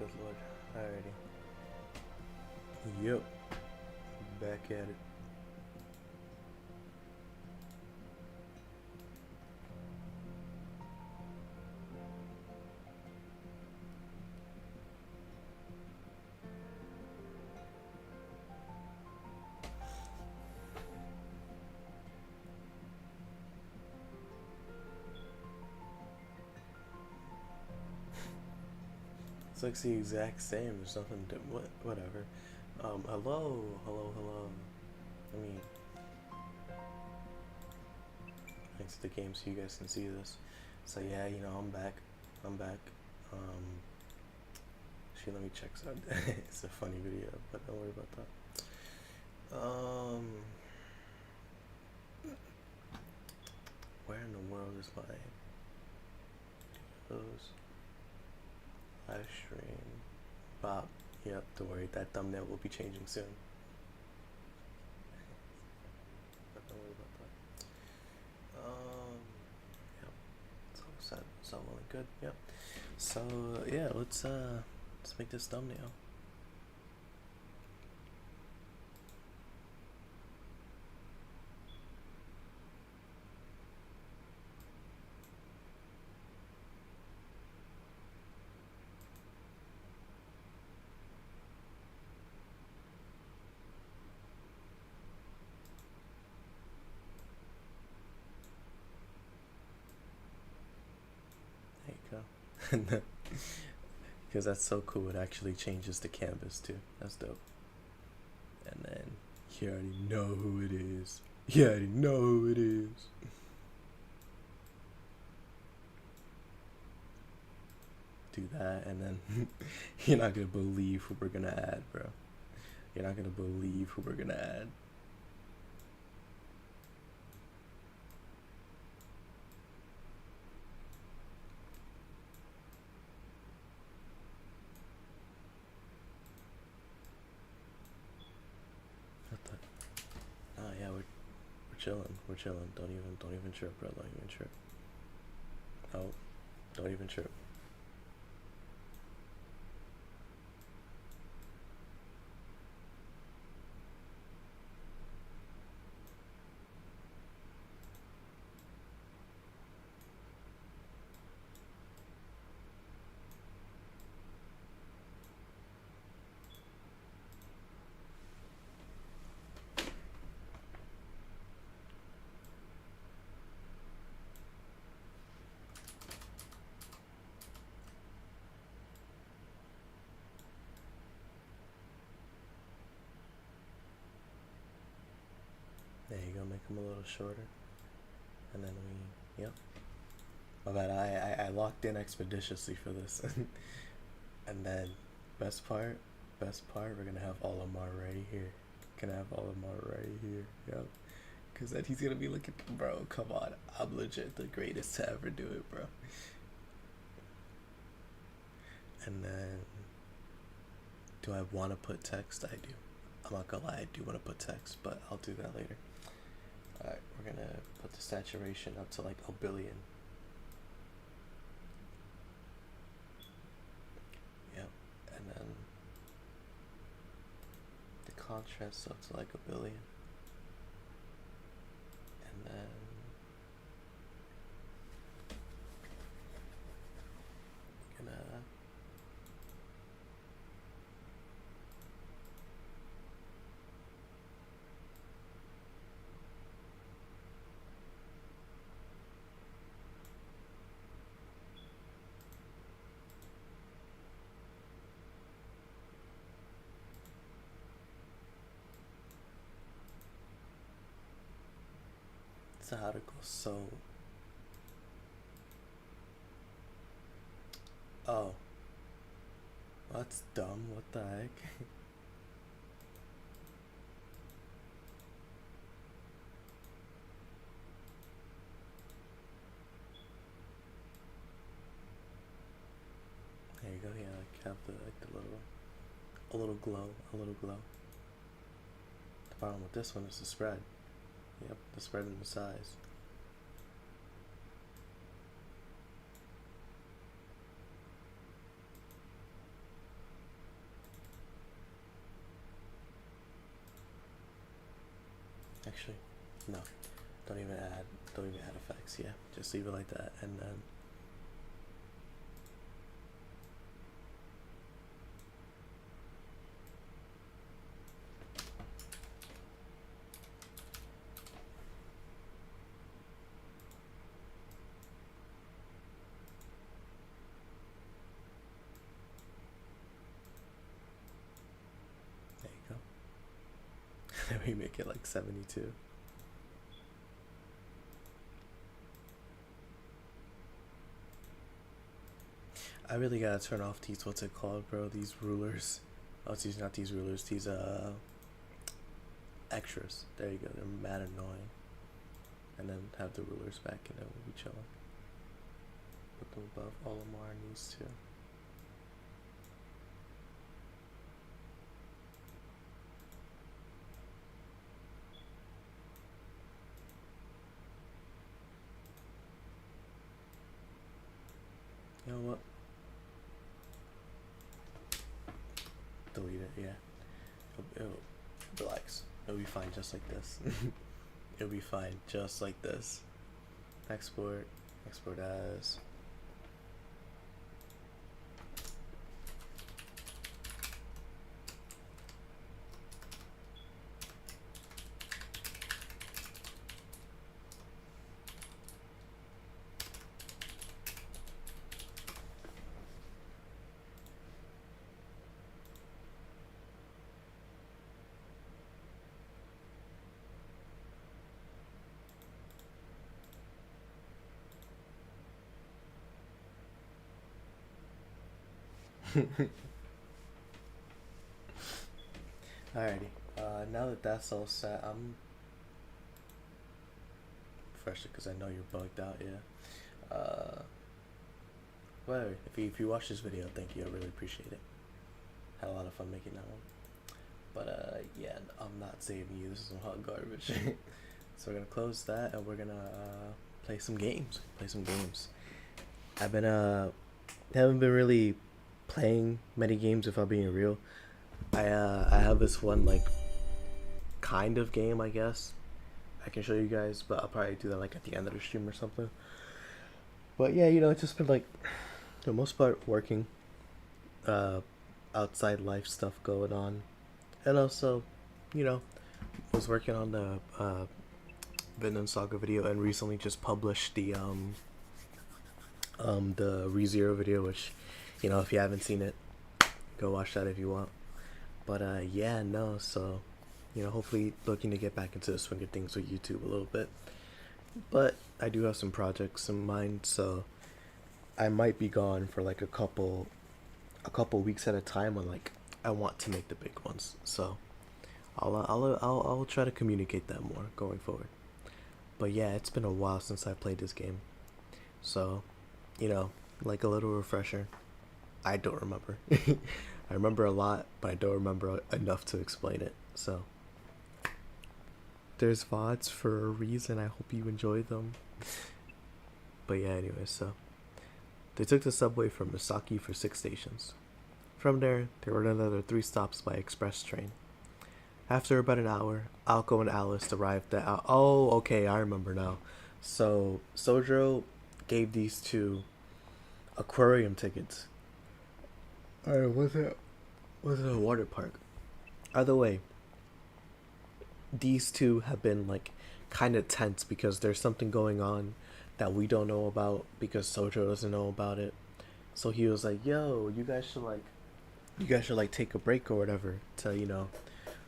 good lord. Alrighty. Yep. Back at it. It's like the exact same. There's nothing to whatever. Hello, hello, hello. I mean, thanks to the game so you guys can see this. So yeah, you know, I'm back. I'm back. Actually, let me check some. It's a funny video, but don't worry about that. Where in the world is my videos? Live stream. Bob. Yep, don't worry. That thumbnail will be changing soon. But don't worry about that. Yep. It's all set. It's all well and good. Yep. So yeah, let's make this thumbnail. There you go. Because that's so cool. It actually changes the canvas too. That's dope. And then you already know who it is. You already know who it is. Do that, and then you're not gonna believe who we're gonna add, bro. You're not gonna believe who we're gonna add. What the? Oh yeah, we're chilling. We're chilling. Don't even trip, bro. Don't even trip. No, don't even trip. There you go. Make them a little shorter, and then yep. My bad. I locked in expeditiously for this, and then best part, we're gonna have Olimar right here. Gonna have Olimar right here. Yep. Cause then he's gonna be looking, bro. Come on, I'm legit the greatest to ever do it, bro. And then, do I want to put text? I do. I'm not gonna lie, I do want to put text, but I'll do that later. Alright, we're gonna put the saturation up to like a billion. Yep, and then the contrast up to like a billion. And then gonna it's an article, so oh, that's dumb. What the heck? There you go. Yeah, like have the a little glow, a little glow. The problem with this one is the spread. Yep, the spread and the size. Actually, no. Don't even add. Don't even add effects. Yeah, just leave it like that, and then. There you go. Then we make it like 72. I really gotta turn off these, what's it called, bro? These rulers. Oh, these, not these rulers, these extras. There you go. They're mad annoying. And then have the rulers back, and then we'll be chilling. Put them above all of our needs too. You know what? Delete it. Yeah. Relax. It'll be fine just like this. It'll be fine just like this. Export. Export as. Alrighty. Now that that's all set, I'm fresh because I know you're bugged out. Yeah. Well, if you watch this video, thank you. I really appreciate it. Had a lot of fun making that one. But yeah, I'm not saving you. This is some hot garbage. So we're gonna close that and we're gonna play some games. I've been haven't been really playing many games if I'm being real. I have this one like kind of game, I guess. I can show you guys, but I'll probably do that like at the end of the stream or something. But yeah, it's just been like for the most part working, outside life stuff going on, and also, was working on the Vinland Saga video and recently just published the ReZero video, which, if you haven't seen it, go watch that if you want. But yeah, no, so hopefully looking to get back into the swing of things with YouTube a little bit. But I do have some projects in mind, so I might be gone for like a couple weeks at a time when like I want to make the big ones. So I'll try to communicate that more going forward. But yeah, it's been a while since I played this game, so like a little refresher. I don't remember. I remember a lot, but I don't remember enough to explain it. So there's VODs for a reason. I hope you enjoy them. But yeah, anyway, so they took the subway from Misaki for 6 stations. From there, there were another 3 stops by express train. After about an hour, Alco and Alice arrived at... Oh, okay, I remember now. So, Souyjuro gave these 2 aquarium tickets. Or was it a water park? Either way, these 2 have been like kind of tense because there's something going on that we don't know about because Souyjuro doesn't know about it. So he was like, "Yo, you guys should like take a break or whatever to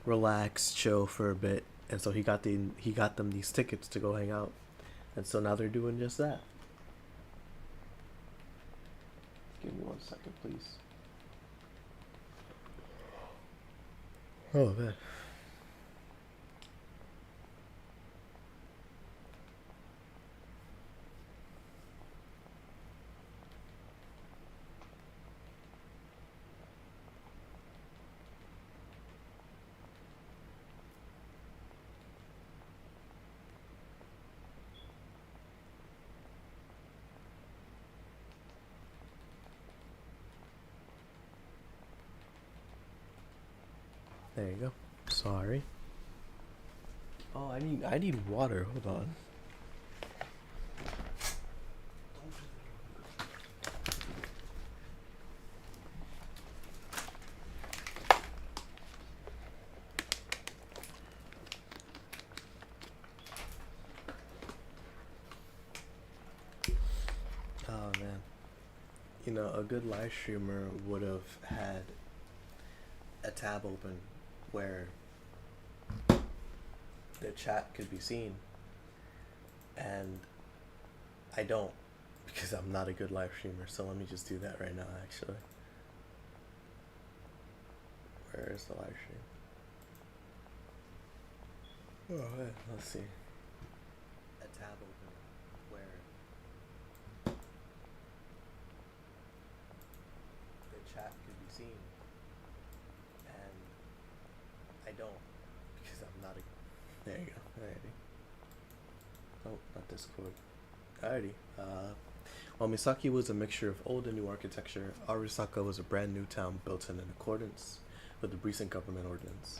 relax, chill for a bit." And so he got them these tickets to go hang out, and so now they're doing just that. Give me 1 second, please. Oh man. There you go. Sorry. Oh, I need water. Hold on. Oh man. You know, a good live streamer would have had a tab open where the chat could be seen, and I don't because I'm not a good live streamer. So let me just do that right now. Actually, where is the live stream? Oh, yeah. Let's see. A tab open where the chat could be seen, and I don't because I'm not a. There you go. Alrighty. Oh, not Discord. Alrighty. While Misaki was a mixture of old and new architecture, Arisaka was a brand new town built in accordance with the recent government ordinance.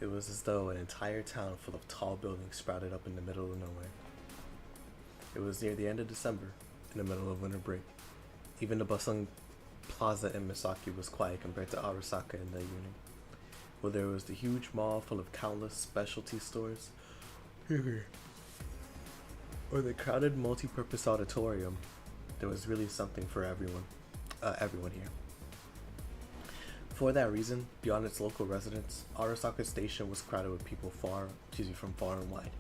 It was as though an entire town full of tall buildings sprouted up in the middle of nowhere. It was near the end of December, in the middle of winter break. Even the bustling plaza in Misaki was quiet compared to Arisaka in the evening, where there was the huge mall full of countless specialty stores, or the crowded multi-purpose auditorium. There was really something for everyone here. For that reason, beyond its local residents, Arasaka Station was crowded with people from far and wide.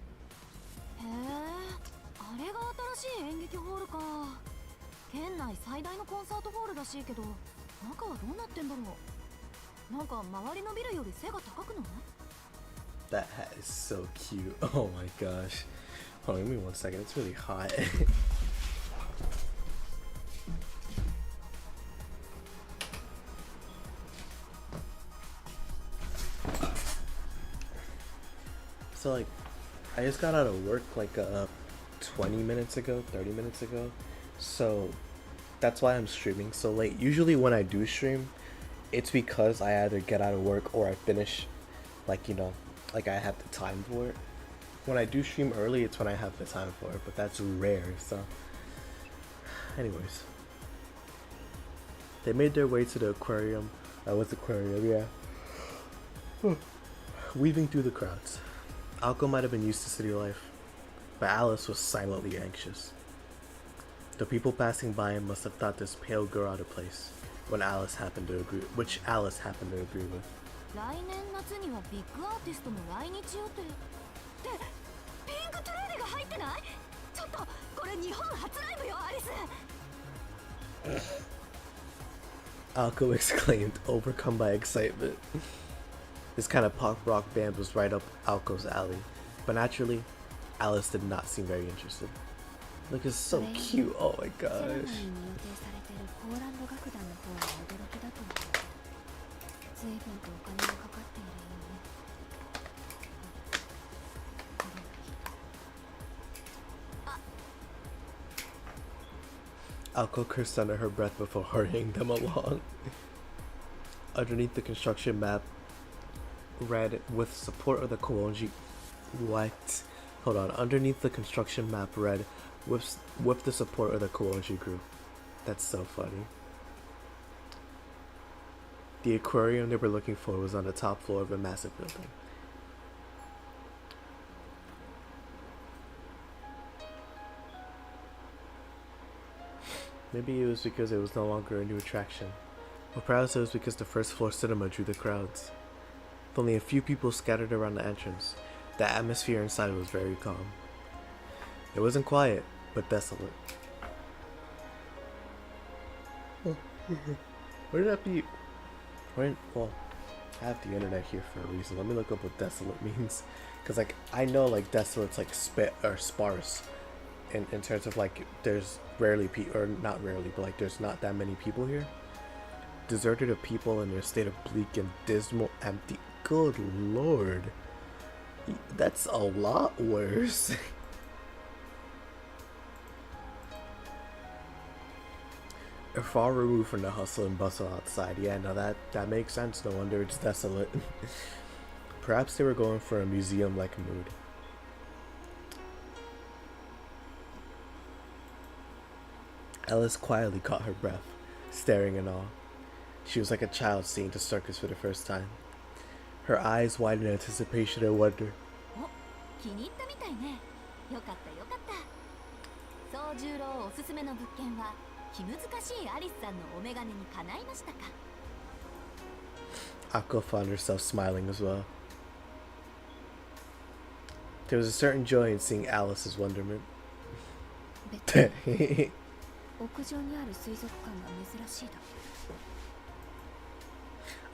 へえ、あれが新しい演劇ホールか。県内最大のコンサートホールらしいけど、中はどうなってんだろう。なんか周りのビルより背が高くない？ That hat is so cute. Oh my gosh. Hold on, give me 1 second. It's really hot. So like, I just got out of work like 20 minutes ago, 30 minutes ago. So that's why I'm streaming so late. Usually when I do stream, it's because I either get out of work or I finish, like, you know, like I have the time for it. When I do stream early, it's when I have the time for it, but that's rare. So anyways, they made their way to the aquarium. Yeah. Weaving through the crowds. Alko might have been used to city life, but Alice was silently anxious. The people passing by him must have thought this pale girl out of place, which Alice happened to agree with. 来年夏にはビッグアーティストも来日予定。ってピンクトレーデが入ってない？ちょっとこれ日本初ライブよ、アリス。Alko exclaimed, overcome by excitement. This kind of pop rock band was right up Alko's alley, but naturally, Alice did not seem very interested. Look, it's so cute. Oh my gosh. Alko cursed under her breath before hurrying them along. Underneath the construction map read, with support of the Koonji... What? Hold on. Underneath the construction map read, with the support of the Koonji group. That's so funny. The aquarium they were looking for was on the top floor of a massive building. Maybe it was because it was no longer a new attraction, or perhaps it was because the first floor cinema drew the crowds. With only a few people scattered around the entrance, the atmosphere inside was very calm. It wasn't quiet, but desolate. Wouldn't that be... Well, I have the internet here for a reason. Let me look up what desolate means. Because, like, I know, like, desolate's, like, sparse. In terms of, like, there's rarely or not rarely, but, like, there's not that many people here. Deserted of people in their state of bleak and dismal, empty. Good lord. That's a lot worse. Far removed from the hustle and bustle outside. Yeah, no, that makes sense. No wonder it's desolate. Perhaps they were going for a museum-like mood. Alice quietly caught her breath, staring in awe. She was like a child seeing the circus for the first time. Her eyes wide in anticipation and wonder. お、気に入ったみたいね。よかったよかった。宗十郎おすすめの物件は気難しいアリスさんのお眼鏡にかないましたか。Akko found herself smiling as well. There was a certain joy in seeing Alice's wonderment. 屋上にある水族館が珍しいだ。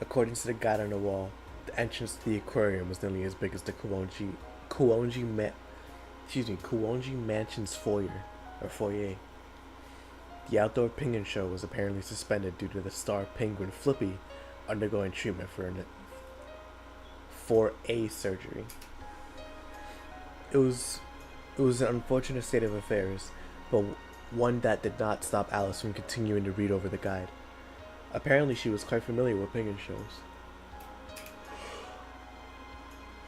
According to the guide on the wall, the entrance to the aquarium was nearly as big as the Quahog Mansion's foyer. The outdoor penguin show was apparently suspended due to the star penguin Flippy undergoing treatment for a surgery. It was an unfortunate state of affairs, but one that did not stop Alice from continuing to read over the guide. Apparently she was quite familiar with penguin shows.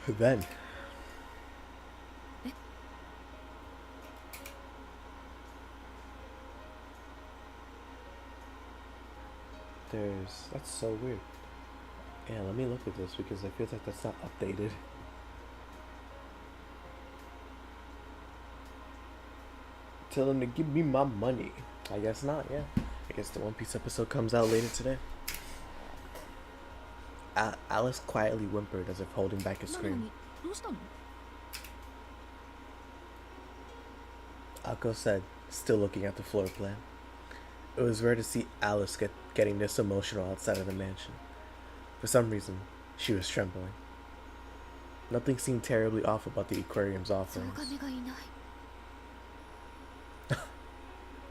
Then that's so weird. Yeah, let me look at this because I feel like that's not updated. Tell them to give me my money. I guess not, yeah. I guess the One Piece episode comes out later today. Alice quietly whimpered as if holding back a scream. Akko said, still looking at the floor plan. It was rare to see Alice getting this emotional outside of the mansion. For some reason, she was trembling. Nothing seemed terribly off about the aquarium's offerings.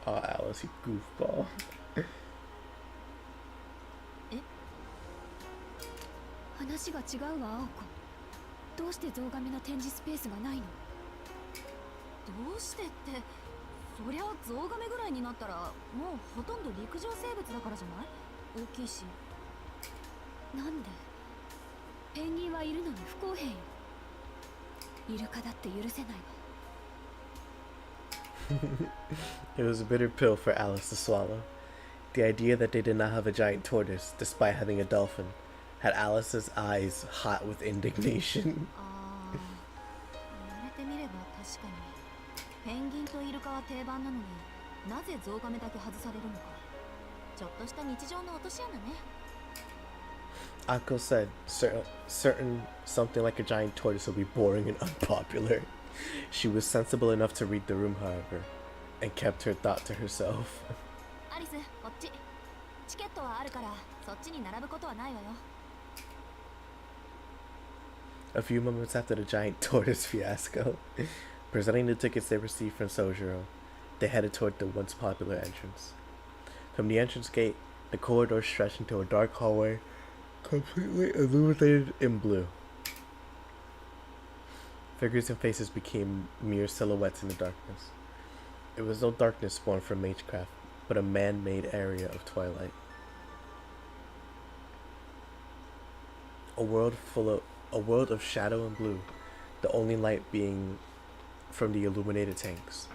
Oh, Alice, you goofball. 話が違うわ、青子。どうしてゾウガメの展示スペースがないの？どうしてって、そりゃゾウガメぐらいになったらもうほとんど陸上生物だからじゃない？大きいし。なんで？ペンギンはいるのに不公平よ。イルカだって許せないわ。It was a bitter pill for Alice to swallow. The idea that they did not have a giant tortoise, despite having a dolphin, had Alice's eyes hot with indignation. 言われてみれば確かにペンギンとイルカは定番なのになぜゾウガメだけ外されるのか。ちょっとした日常の落とし穴ね。Akko said, certain something like a giant tortoise would be boring and unpopular. She was sensible enough to read the room, however, and kept her thought to herself. アリス、こっち。チケットはあるからそっちに並ぶことはないわよ。A few moments after the giant tortoise fiasco, presenting the tickets they received from Souyjuro, they headed toward the once popular entrance. From the entrance gate, the corridor stretched into a dark hallway, completely illuminated in blue. Figures and faces became mere silhouettes in the darkness. It was no darkness born from magecraft, but a man-made area of twilight. A world of shadow and blue, the only light being from the illuminated tanks.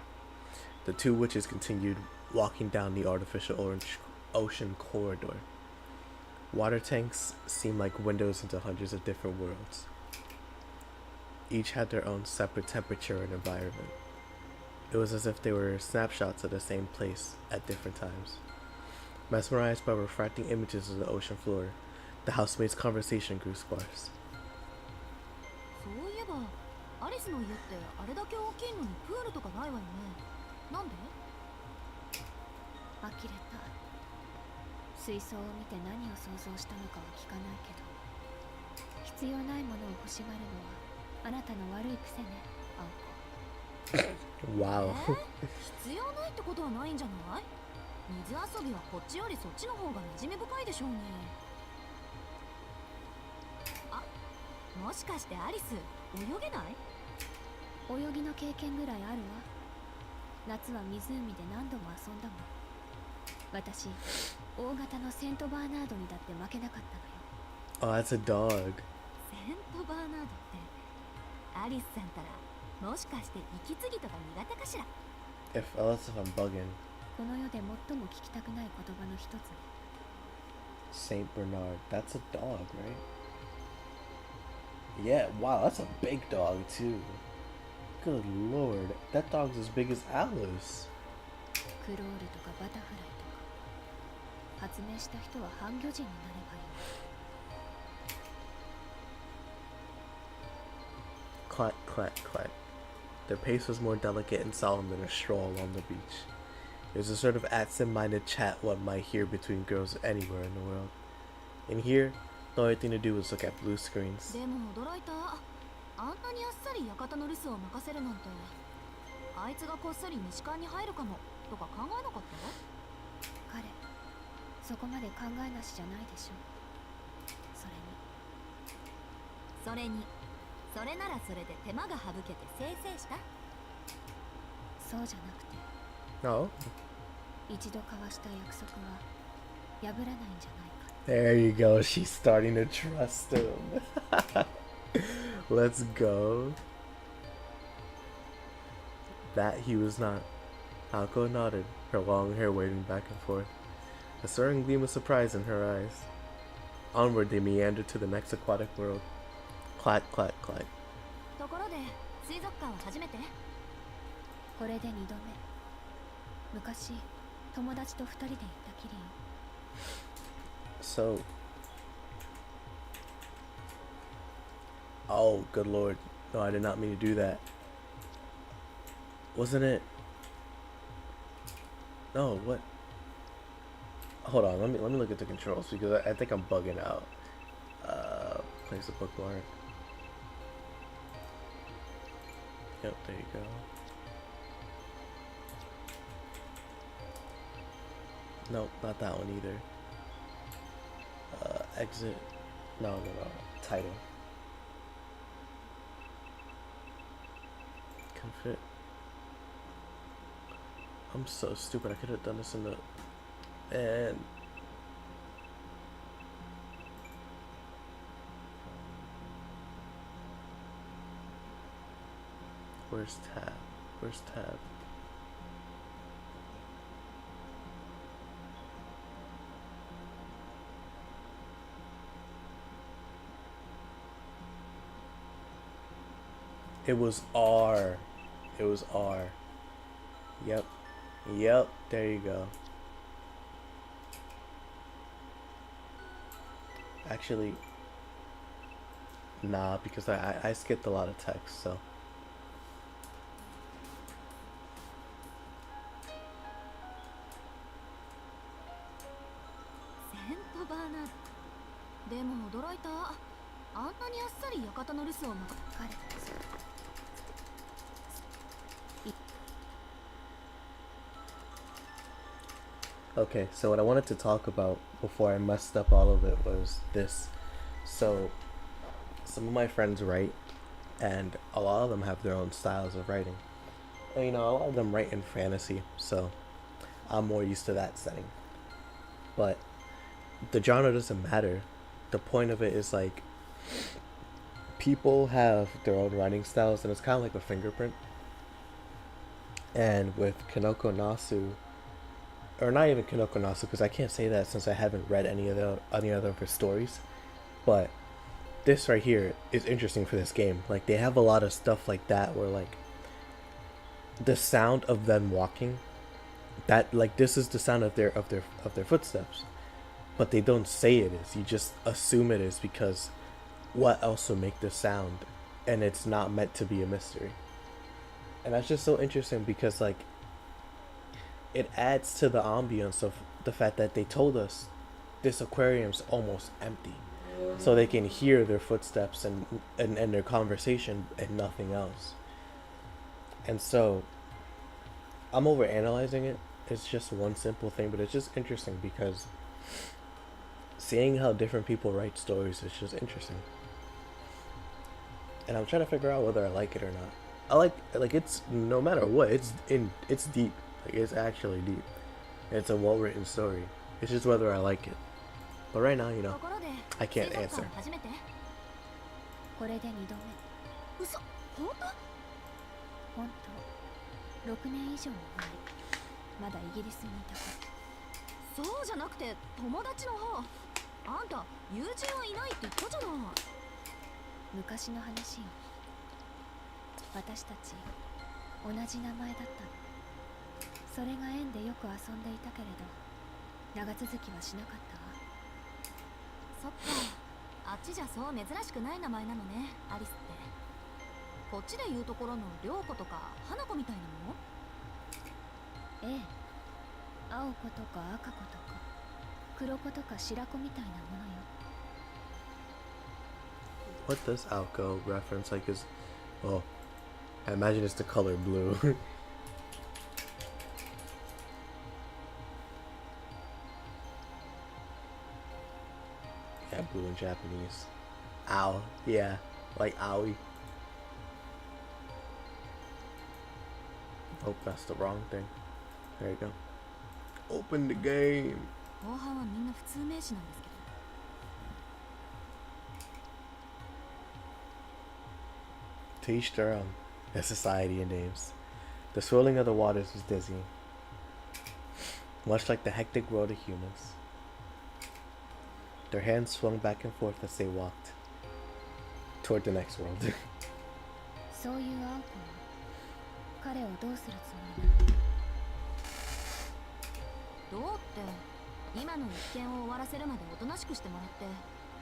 The two witches continued walking down the artificial orange ocean corridor. Water tanks seemed like windows into hundreds of different worlds. Each had their own separate temperature and environment. It was as if they were snapshots of the same place at different times. Mesmerized by refracting images of the ocean floor, the housemaid's conversation grew sparse. そういえば、アリスの家ってあれだけ大きいのにプールとかないわよね。なんで？呆れた。水槽を見て何を想像したのかは聞かないけど、必要ないものを欲しがるのはあなたの悪い癖ね、青子。Wow. 必要ないってことはないんじゃない？水遊びはこっちよりそっちの方が馴染み深いでしょうね。あ、もしかしてアリス泳げない？泳ぎの経験ぐらいあるわ。夏は湖で何度も遊んだもん。私、大型のセントバーナードにだって負けなかったのよ。Oh, that's a dog. セセントバーナードってアリスさんたらもしかして息継ぎとか苦手かしら。 Unless if I'm bugging. この世で最も聞きたくない言葉の一つね。 Saint Bernard. That's a dog, right? Yeah, wow, that's a big dog too. Good lord, that dog's as big as Alice. クロールとかバタフライとか発明した人は半魚人になればいい。 Clack, clack, clack. Their pace was more delicate and solemn than a stroll along the beach. It was a sort of absent-minded chat one might hear between girls anywhere in the world. In here, the only thing to do was look at blue screens. でも驚いた。あんなにあっさり館の留守を任せるなんて。あいつがこっそり西館に入るかもとか考えなかった？彼、そこまで考えなしじゃないでしょ。それにそれならそれで手間が省けてせいせいした。そうじゃなくて。Oh. 一度交わした約束は破らないんじゃないか。 There you go, she's starting to trust him. Let's go. That he was not. Hako nodded, her long hair waving back and forth, a certain gleam of surprise in her eyes. Onward they meandered to the next aquatic world. Clack, clack, clack. ところで水族館は初めて？これで2度目。昔友達と2人で行ったきりよ。 So. Oh, good lord. No, I did not mean to do that. Wasn't it? No, what? Hold on, let me look at the controls because I think I'm bugging out. Place a bookmark. Yep, there you go. Nope, not that one either. Exit. No. Title. Config. I'm so stupid. I could have done this in the. And. Where's tab? Where's tab? It was R. It was R. Yep. Yep. There you go. Actually, nah, because I skipped a lot of text, so. Okay, so what I wanted to talk about before I messed up all of it was this. So, some of my friends write, and a lot of them have their own styles of writing. And, you know, a lot of them write in fantasy, so I'm more used to that setting. But the genre doesn't matter. The point of it is, like, people have their own writing styles, and it's kind of like a fingerprint. And with Kanoko Nasu, or not even Kanoko Nasu, because I can't say that since I haven't read any other of her stories, but this right here is interesting for this game. Like, they have a lot of stuff like that where, like, the sound of them walking, that, like, this is the sound of their footsteps, but they don't say it is. You just assume it is because what else would make the sound, and it's not meant to be a mystery. And that's just so interesting because, like, it adds to the ambience of the fact that they told us this aquarium's almost empty, so they can hear their footsteps and their conversation and nothing else. And so I'm overanalyzing it. It's just one simple thing, but it's just interesting because seeing how different people write stories is just interesting. And I'm trying to figure out whether I like it or not. I like it's, no matter what, it's deep. Like, it's actually deep. It's a well-written story. It's just whether I like it. But right now, you know, I can't answer. これで2度目。嘘、本当？本当。6年以上も前、まだイギリスにいた頃。そうじゃなくて友達の方。あんた友人はいないって言ったじゃない。昔の話よ。私たち同じ名前だったの。それが縁でよく遊んでいたけれど、長続きはしなかったわ。そっか、あっちじゃそう珍しくない名前なのね、アリスって。こっちで言うところの涼子とか花子みたいなもの？ええ、青子とか赤子とか黒子とか白子みたいなものよ。 What does Alco reference? Like, is. Oh, I imagine it's the color blue. Yeah, blue in Japanese. Ow. Yeah, like owie. Oh, that's the wrong thing. There you go. Open the game. 後半はみんな普通名詞なんですけど。To each their own. A society in names. The swirling of the waters was dizzying, much like the hectic world of humans. Their hands swung back and forth as they walked toward the next world. そういう青子は彼をどうするつもりなの？どうって、今の一件を終わらせるまでおとなしくしてもらって、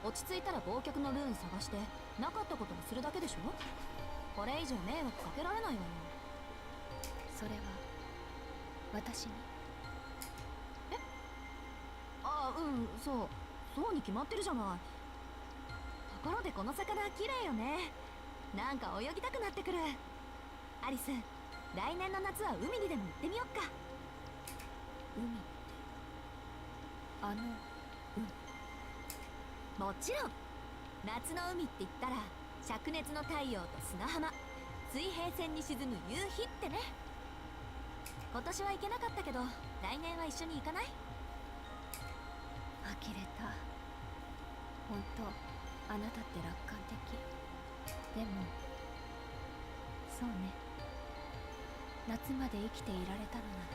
落ち着いたら忘却のルーン探してなかったことにするだけでしょ。これ以上迷惑かけられないわよ。それは私に？え？あ、うん、そうに決まってるじゃない。ところでこの魚綺麗よね。なんか泳ぎたくなってくる。アリス、来年の夏は海にでも行ってみよっか。海って、もちろん。夏の海って言ったら灼熱の太陽と砂浜、水平線に沈む夕日ってね。今年は行けなかったけど来年は一緒に行かない？呆れた。本当、あなたって楽観的。でもそうね、夏まで生きていられたのなら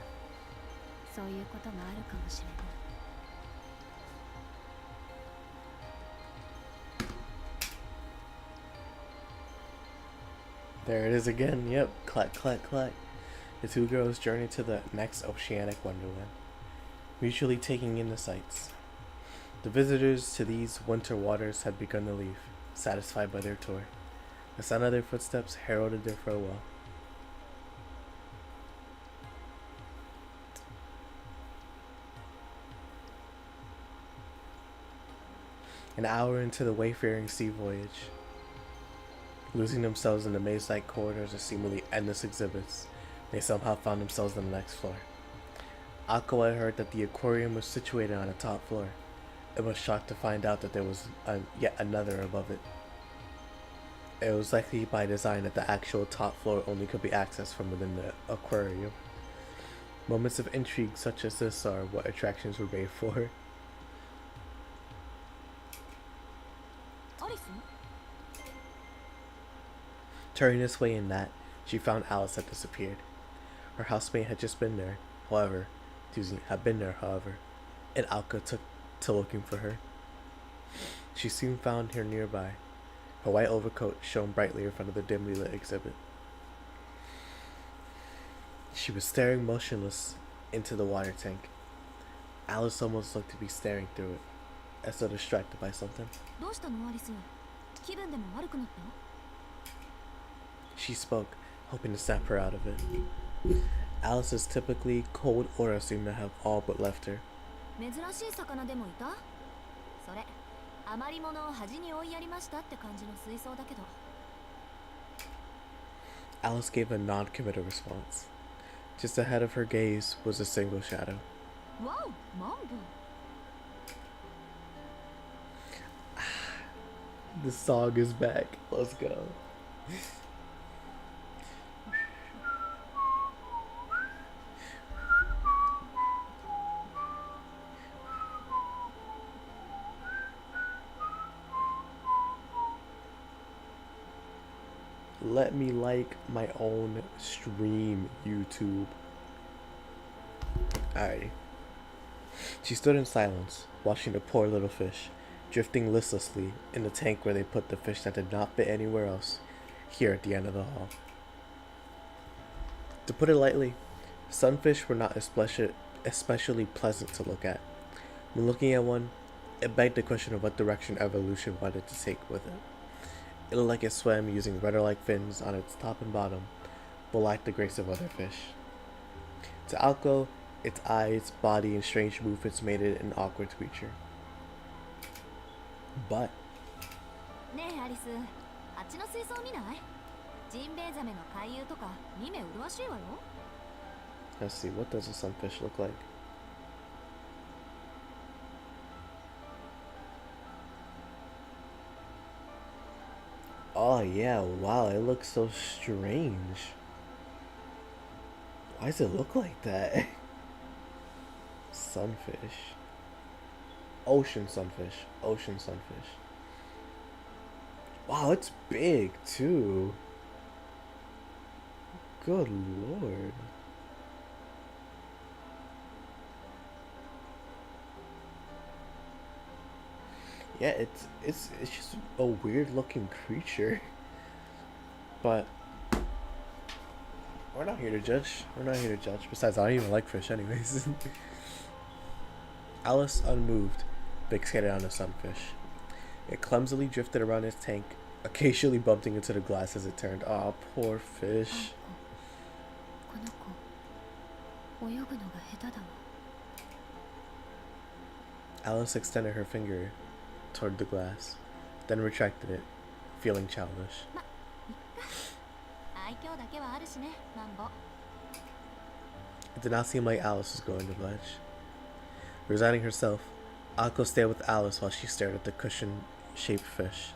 そういうことがあるかもしれない。There it is again. Yep. Clack, clack, clack. The two girls journeyed to the next oceanic wonderland, mutually taking in the sights. The visitors to these winter waters had begun to leave, satisfied by their tour. The sound of their footsteps heralded their farewell. An hour into the wayfaring sea voyage, losing themselves in the maze-like corridors of seemingly endless exhibits, they somehow found themselves on the next floor. Akko had heard that the aquarium was situated on the top floor, and was shocked to find out that there was yet another above it. It was likely by design that the actual top floor only could be accessed from within the aquarium. Moments of intrigue such as this are what attractions were made for. アリス？ Turning this way and that, she found Alice had disappeared. Her housemate had just been there, however, and Alka took to looking for her. She soon found her nearby. Her white overcoat shone brightly in front of the dimly lit exhibit. She was staring motionless into the water tank. Alice almost looked to be staring through it, as though distracted by something. どうしたのアリス？気分でも悪くなった？ She spoke, hoping to snap her out of it. Alice's typically cold aura seemed to have all but left her. 珍しい魚でもいた？それ、余り物を端に追いやりましたって感じの水槽だけど。 Alice gave a non-committal response. Just ahead of her gaze was a single shadow. わお、マンボウ。 The song is back. Let's go. Let me like my own stream, YouTube. Alrighty. She stood in silence, watching the poor little fish, drifting listlessly in the tank where they put the fish that did not fit anywhere else, here at the end of the hall. To put it lightly, sunfish were not especially pleasant to look at. When looking at one, it begged the question of what direction evolution wanted to take with it. It looked like it swam using rudder-like fins on its top and bottom, but lacked the grace of other fish. To Alco, its eyes, body, and strange movements made it an awkward creature. But ねえアリス、あっちの水槽見ない？ジンベエザメの回遊とか見目麗しいわよ。 let's see, what does a sunfish look like? Oh yeah, wow, it looks so strange. Why does it look like that? Sunfish. Ocean sunfish. Ocean sunfish. Wow, it's big too. Good lord. Yeah, it's just a weird looking creature. But we're not here to judge. We're not here to judge. Besides, I don't even like fish anyways. Alice, unmoved, fixated on the sunfish. It clumsily drifted around its tank, occasionally bumping into the glass as it turned. Aw, poor fish. Alice extended her finger toward the glass, then retracted it, feeling childish. It did not seem like Alice was going to budge. Resigning herself, Akko stayed with Alice while she stared at the cushion-shaped fish.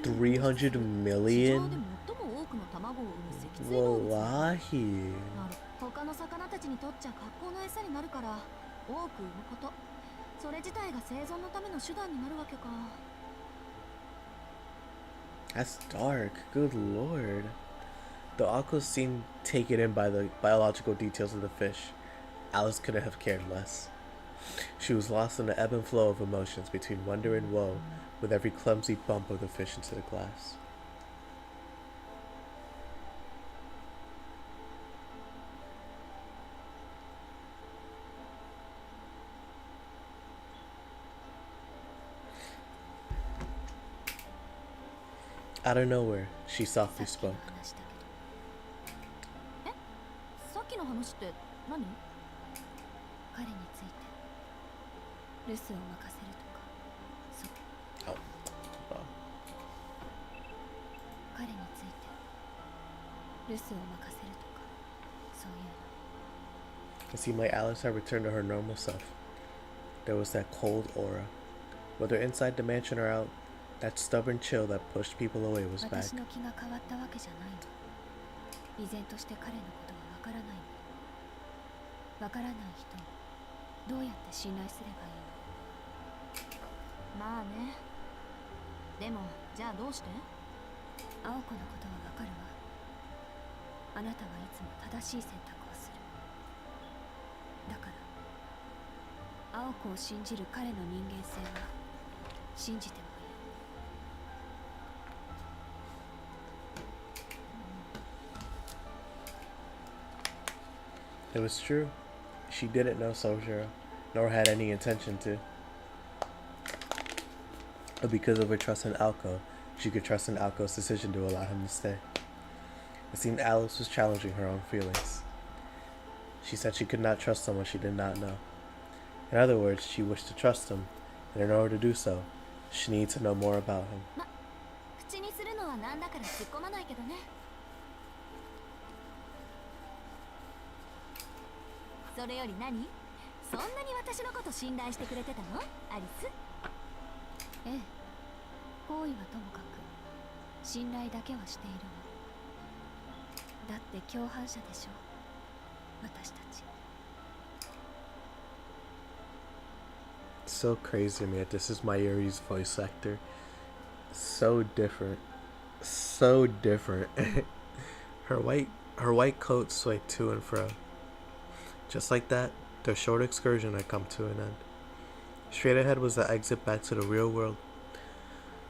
300 million? Wallahi. 他の魚たちにとっちゃ格好の餌になるから多く産むこと。それ自体が生存のための手段になるわけか。 That's dark. Good lord. Though Akko seemed taken in by the biological details of the fish, Alice couldn't have cared less. She was lost in the ebb and flow of emotions between wonder and woe with every clumsy bump of the fish into the glass. Out of nowhere, she softly spoke. さっきの話って何？彼について留守を任せるとか、そう。Oh. 彼について留守を任せるとか、そういうの。 It seemed like Alice had returned to her normal self. There was that cold aura. Whether inside the mansion or out, that stubborn chill that pushed people away was back. 私の気が変わったわけじゃないの。依然として彼のことはわからないの。わからない人にどうやって信頼すればいいの？まあね。でもじゃあどうして？青子のことはわかるわ。あなたはいつも正しい選択をする。だから青子を信じる彼の人間性は信じてもいい。 It was true. She didn't know Souyjuro, nor had any intention to. But because of her trust in Alco, she could trust in Alco's decision to allow him to stay. It seemed Alice was challenging her own feelings. She said she could not trust someone she did not know. In other words, she wished to trust him, and in order to do so, she needed to know more about him. 口にするのはなんだから突っ込まないけどね。 それより何？そんなに私のこと信頼してくれてたの？アリス？ええ。行為はともかく信頼だけはしているわ。だって共犯者でしょ。私たち。so crazy to me that this is Mayuri's voice actor. So different. So different. her white coat swayed to and fro. Just like that, their short excursion had come to an end. Straight ahead was the exit back to the real world.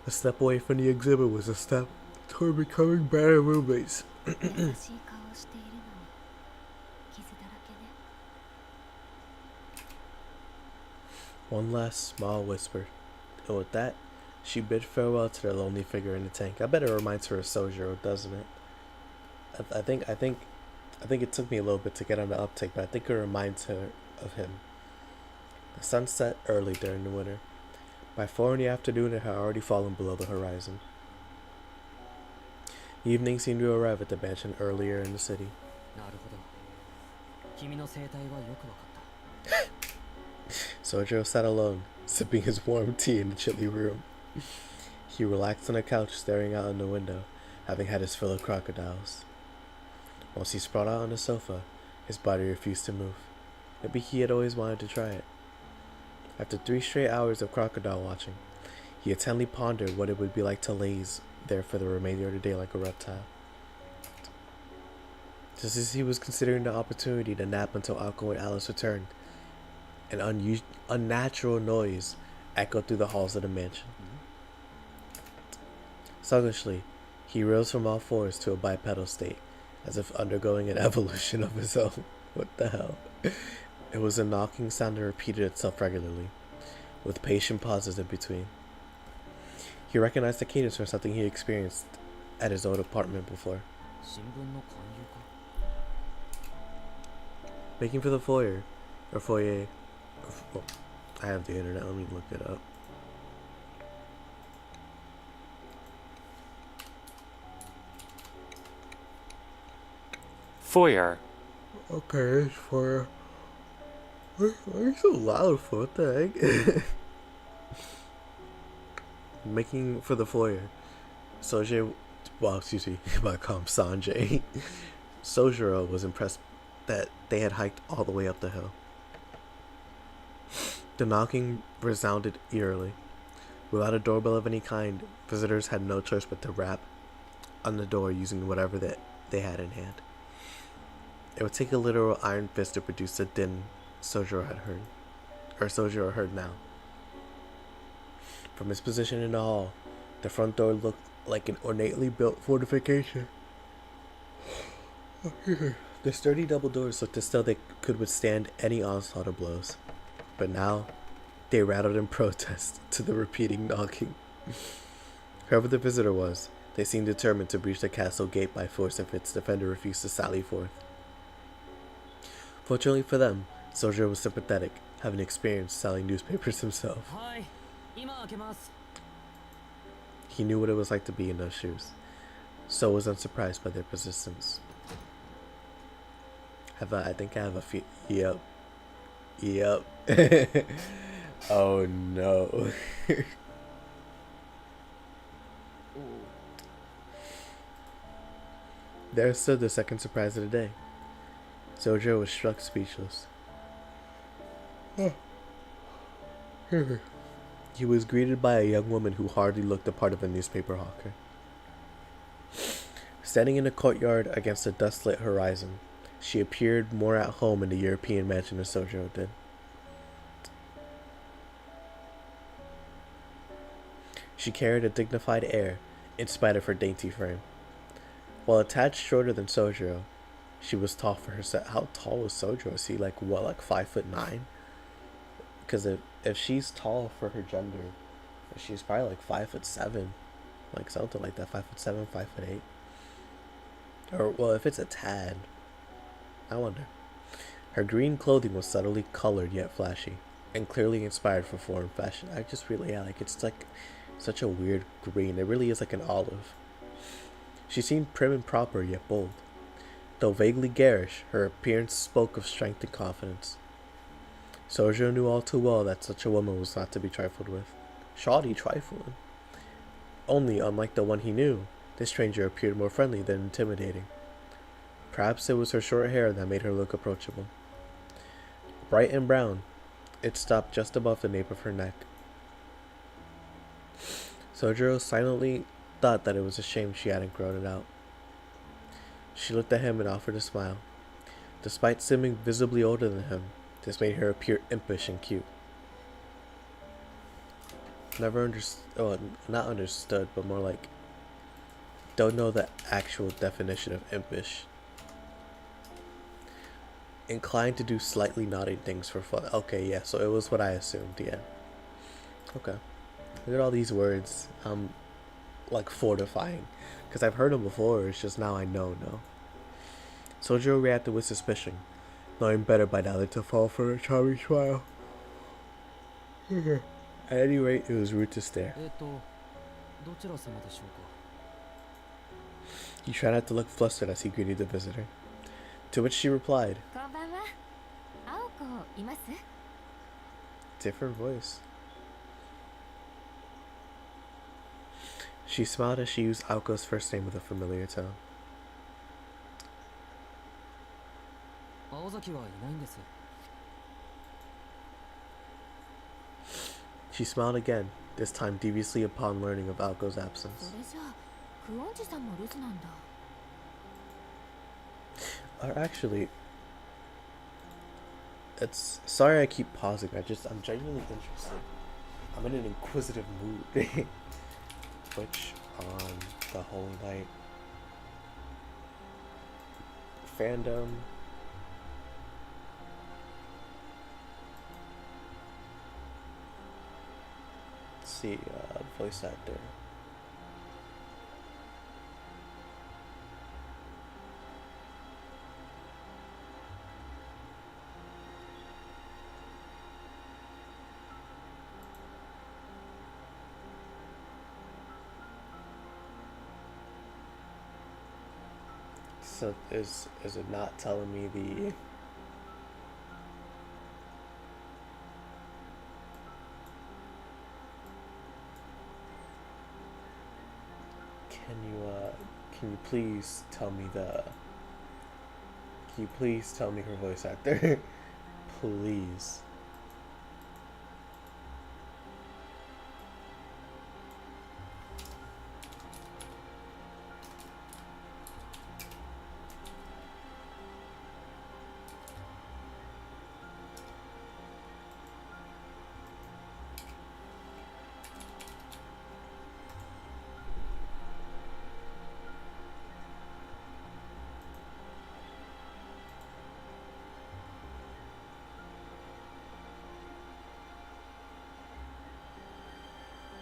A step away from the exhibit was a step toward becoming better roommates. 優しい顔をしているのに傷だらけね。 One last small whisper, and with that, she bid farewell to the lonely figure in the tank. I bet it reminds her of Souyjuro, doesn't it? I think it took me a little bit to get on the uptake, but I think it reminds her of him. The sun set early during the winter. By 4 in the afternoon, it had already fallen below the horizon. Evening seemed to arrive at the mansion earlier in the city. なるほど。君の生態はよくわかった。 Souyjuro sat alone, sipping his warm tea in the chilly room. He relaxed on a couch, staring out on the window, having had his fill of crocodiles. Once he sprawled out on the sofa, his body refused to move. Maybe he had always wanted to try it. After 3 straight hours of crocodile watching, he intently pondered what it would be like to laze there for the remainder of the day like a reptile. Just as he was considering the opportunity to nap until Akko and Alice returned, an unnatural noise echoed through the halls of the mansion. Sluggishly, he rose from all fours to a bipedal state, as if undergoing an evolution of his own. What the hell? It was a knocking sound that repeated itself regularly, with patient pauses in between. He recognized the cadence from something he experienced at his old apartment before. 新聞の勧誘か。 Making for the foyer, or foyer. Oh, I have the internet, let me look it up. Foyer. Okay, it's foyer. Why are you so loud for? What the heck? Making for the foyer. Souyjuro, well, excuse me, I call him Sanjay. Souyjuro was impressed that they had hiked all the way up the hill. The knocking resounded eerily. Without a doorbell of any kind, visitors had no choice but to rap on the door using whatever that they had in hand. It would take a literal iron fist to produce the din Souyjuro had heard, or Souyjuro heard now. From his position in the hall, the front door looked like an ornately built fortification. The sturdy double doors looked as though they could withstand any onslaught of blows. But now, they rattled in protest to the repeating knocking. Whoever the visitor was, they seemed determined to breach the castle gate by force if its defender refused to sally forth. Fortunately for them, Souyjuro was sympathetic, having experience selling newspapers himself. はい、今開けます。 He knew what it was like to be in those shoes, so was unsurprised by their persistence. I think I have a few. Yep. Oh no. There stood the second surprise of the day. Souyjuro was struck speechless. He was greeted by a young woman who hardly looked the part of a newspaper hawker. Standing in the courtyard against the dust-lit horizon, she appeared more at home in the European mansion than Souyjuro did. She carried a dignified air, in spite of her dainty frame. While a tad shorter than Souyjuro, she was tall for her set. How tall was Souyjuro? Is he like 5'9"? Because if she's tall for her gender, she's probably like 5'7", like something like that, 5'7", 5'8". Or well, if it's a tad, I wonder. Her green clothing was subtly colored yet flashy, and clearly inspired for foreign fashion. I just really like it's like such a weird green. It really is like an olive. She seemed prim and proper yet bold. Though vaguely garish, her appearance spoke of strength and confidence. Souyjuro knew all too well that such a woman was not to be trifled with. Shoddy trifling. Only, unlike the one he knew, this stranger appeared more friendly than intimidating. Perhaps it was her short hair that made her look approachable. Bright and brown, It stopped just above the nape of her neck. Souyjuro silently thought that it was a shame she hadn't grown it out. She looked at him and offered a smile. Despite seeming visibly older than him, this made her appear impish and cute. Never understood, well, not understood, but more like, don't know the actual definition of impish. Inclined to do slightly naughty things for fun. Okay, yeah, so it was what I assumed, yeah. Okay. Look at all these words. Like fortifying. Because I've heard them before, it's just now I know, no? Souyjuro reacted with suspicion, knowing better by now than to fall for a charming smile. At any rate, it was rude to stare. どちら様でしょうか? He tried not to look flustered as he greeted the visitor. To which she replied, こんばんは。青子います？ different voice. She smiled as she used Aoko's first name with a familiar tone. 青崎はいないんです。 She smiled again, this time deviously upon learning of Aoko's そ absence. れじゃあクオンジさんも留守なんだ。 Actually, it's sorry I keep pausing. I'm genuinely interested. I'm in an inquisitive mood. Which on the Holy Night fandom. Let's see, voice actor. So is it not telling me the can you please tell me her voice actor? Please.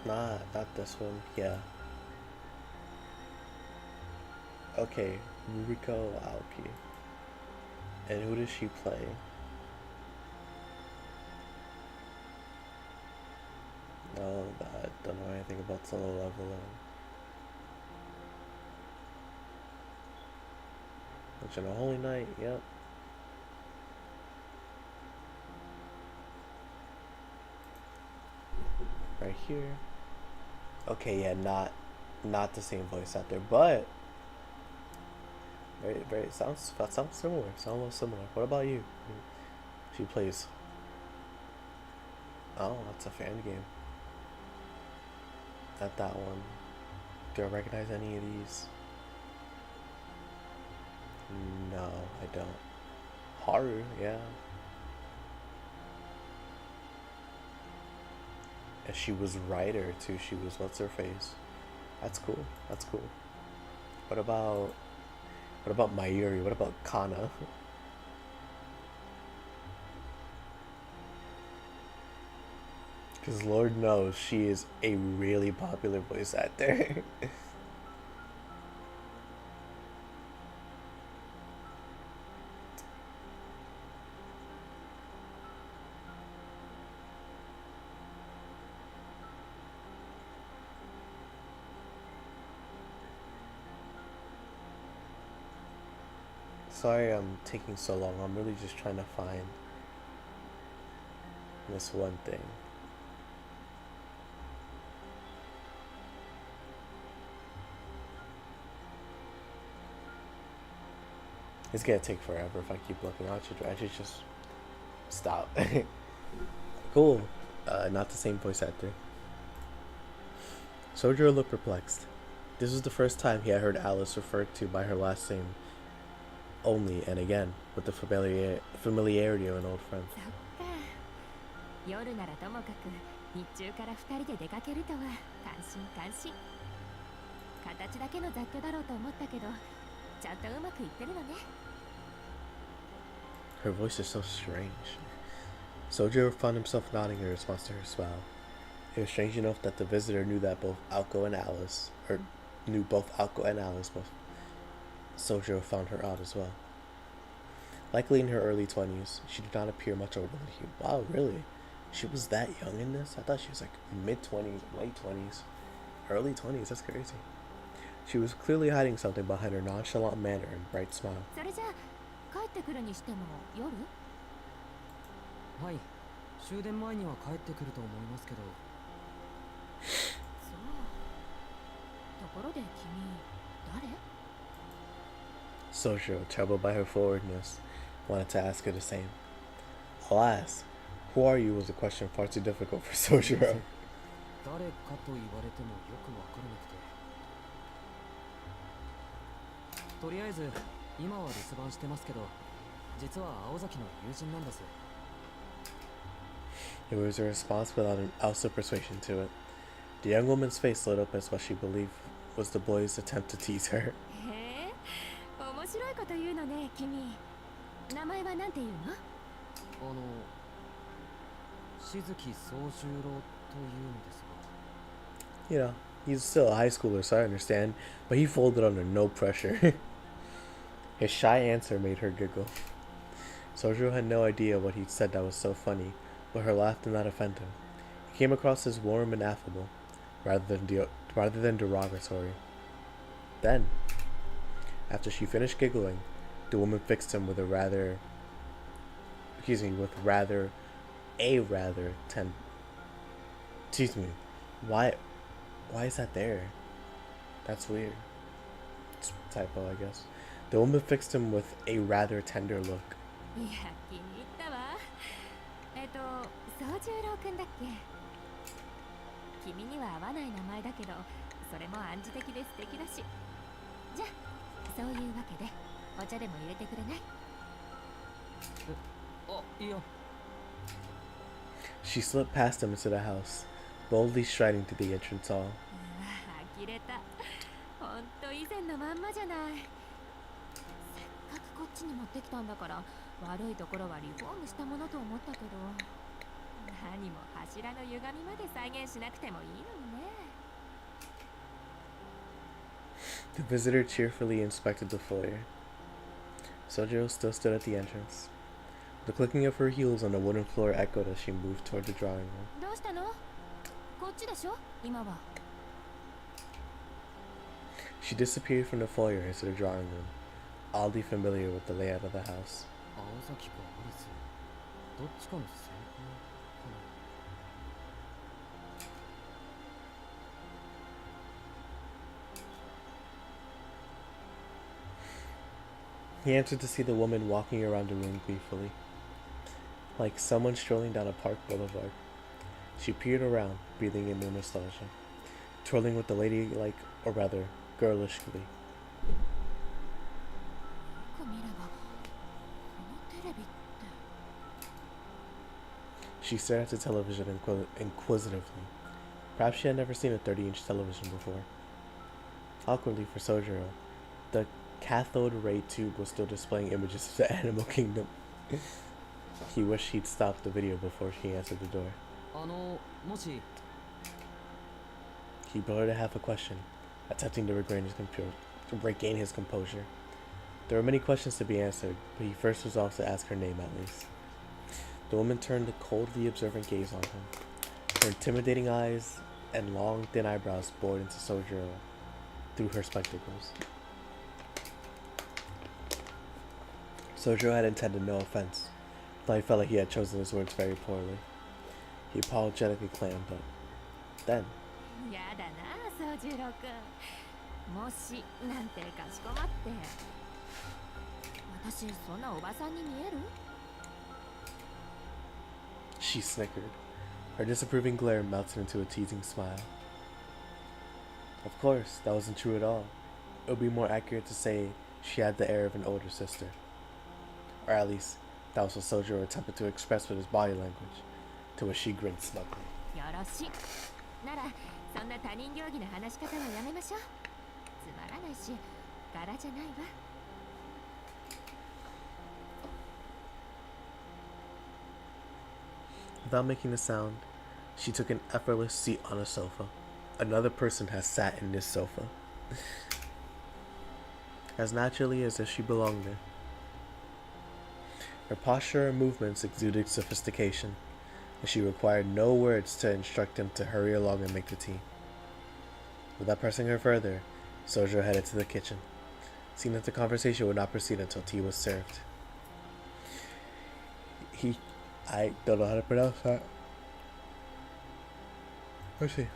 Nah, not this one. Yeah. Okay, Ruriko Aoki. And who does she play? No, I don't know anything about Solo Leveling. Which in a Holy Night, yep. Right here. Okay, yeah, not the same voice actor, but very sounds similar. Sounds similar. What about you? She plays. Oh, that's a fan game. Not that one. Do I recognize any of these? No, I don't. Haru, yeah. And she was writer too. She was what's her face? That's cool. That's cool. What about Mayuri? What about Kana? Because Lord knows she is a really popular voice actor. Sorry I'm taking so long. I'm really just trying to find this one thing. It's gonna take forever if I keep looking. I should just stop. Cool. Not the same voice actor. Soujuro looked perplexed. This was the first time he had heard Alice referred to by her last name only, and again, with the familiarity of an old friend. そっか。夜ならともかく日中から2人で出かけるとは感心感心。形だけの雑居だろうと思ったけど、ちゃんとうまくいってるのね。Her voice is so strange. Soujuro found himself nodding in response to her smile. It was strange enough that the visitor knew both Aoko and Alice but Soujuro found her odd as well. Likely in her early 20s, she did not appear much older than him. Wow, really? She was that young in this? I thought she was like mid-20s, late 20s, early 20s. That's crazy. She was clearly hiding something behind her nonchalant manner and bright smile. それじゃあ帰ってくるにしても夜？はい、終電前には帰ってくると思いますけど。そう。ところで君誰？Soujuro, troubled by her forwardness, wanted to ask her the same. Alas, who are you was a question far too difficult for Soujuro. 誰かと言われてもよくわからなくて。とりあえず今は留守番してますけど、実は青崎の友人なんです。It was a response without an ounce of persuasion to it. The young woman's face lit up as what she believed was the boy's attempt to tease her. へえ、面白いこと言うのね、君。名前はなんて言うの？静木宗十郎というのですが。You know, he's still a high schooler, so I understand, but he folded under no pressure. His shy answer made her giggle. Soujuro had no idea what he'd said that was so funny, but her laugh did not offend him. It came across as warm and affable, rather than derogatory. Then, after she finished giggling, the woman fixed him with a rather excuse me, why is that there? That's weird. It's a typo, I guess. The woman fixed him with a rather tender look. いや、気に入ったわ。宗十郎くんだっけ？君には合わない名前だけど、それも暗示的で素敵だし。じゃあ、そういうわけで、お茶でも入れてくれない？あ、いや。She slipped past him into the house, boldly striding to the entrance hall. うわ、呆れた。ほんと以前のまんまじゃない。せっかくこっちに持ってきたんだから、悪いところはリフォームしたものと思ったけど、何も柱の歪みまで再現しなくてもいいのにね。The visitor cheerfully inspected the foyer. Soujuro still stood at the entrance. The clicking of her heels on the wooden floor echoed as she moved toward the drawing room. どうしたの？こっちでしょ？今は。She disappeared from the foyer into the drawing room, oddly familiar with the layout of the house. 青崎かアリス、どっちかの成功かな。He answered to see the woman walking around the room gleefully, like someone strolling down a park boulevard. She peered around, breathing in new nostalgia, twirling with the ladylike, or rather, girlish glee. よく見れば、このテレビって。She stared at the television inquisitively. Perhaps she had never seen a 30-inch television before. Awkwardly for Soujuro, the cathode ray tube was still displaying images of the animal kingdom. He wished he'd stopped the video before she answered the door. もし。 He brought her to have a question, attempting to regain his composure. There were many questions to be answered, but he first resolved to ask her name at least. The woman turned a coldly observant gaze on him. Her intimidating eyes and long, thin eyebrows bored into Soujuro through her spectacles. Soujuro had intended no offense, though he felt like he had chosen his words very poorly. He apologetically clammed up. Then, やだな、宗十郎くん。もしなんてかしこまって。私そんなおばさんに見える？ She snickered. Her disapproving glare melted into a teasing smile. Of course, that wasn't true at all. It would be more accurate to say she had the air of an older sister. Or at least, that was what Souyjuro attempted to express with his body language, to which she grinned smugly. よろしい。ならそんな他人行儀な話し方はやめましょう。つまらないし柄じゃないわ。Without making a sound, she took an effortless seat on a sofa. Another person has sat in this sofa. As naturally as if she belonged there. Her posture and movements exuded sophistication, and she required no words to instruct him to hurry along and make the tea. Without pressing her further, Souyjuro headed to the kitchen, seeing that the conversation would not proceed until tea was served. I don't know how to pronounce that. Let's see.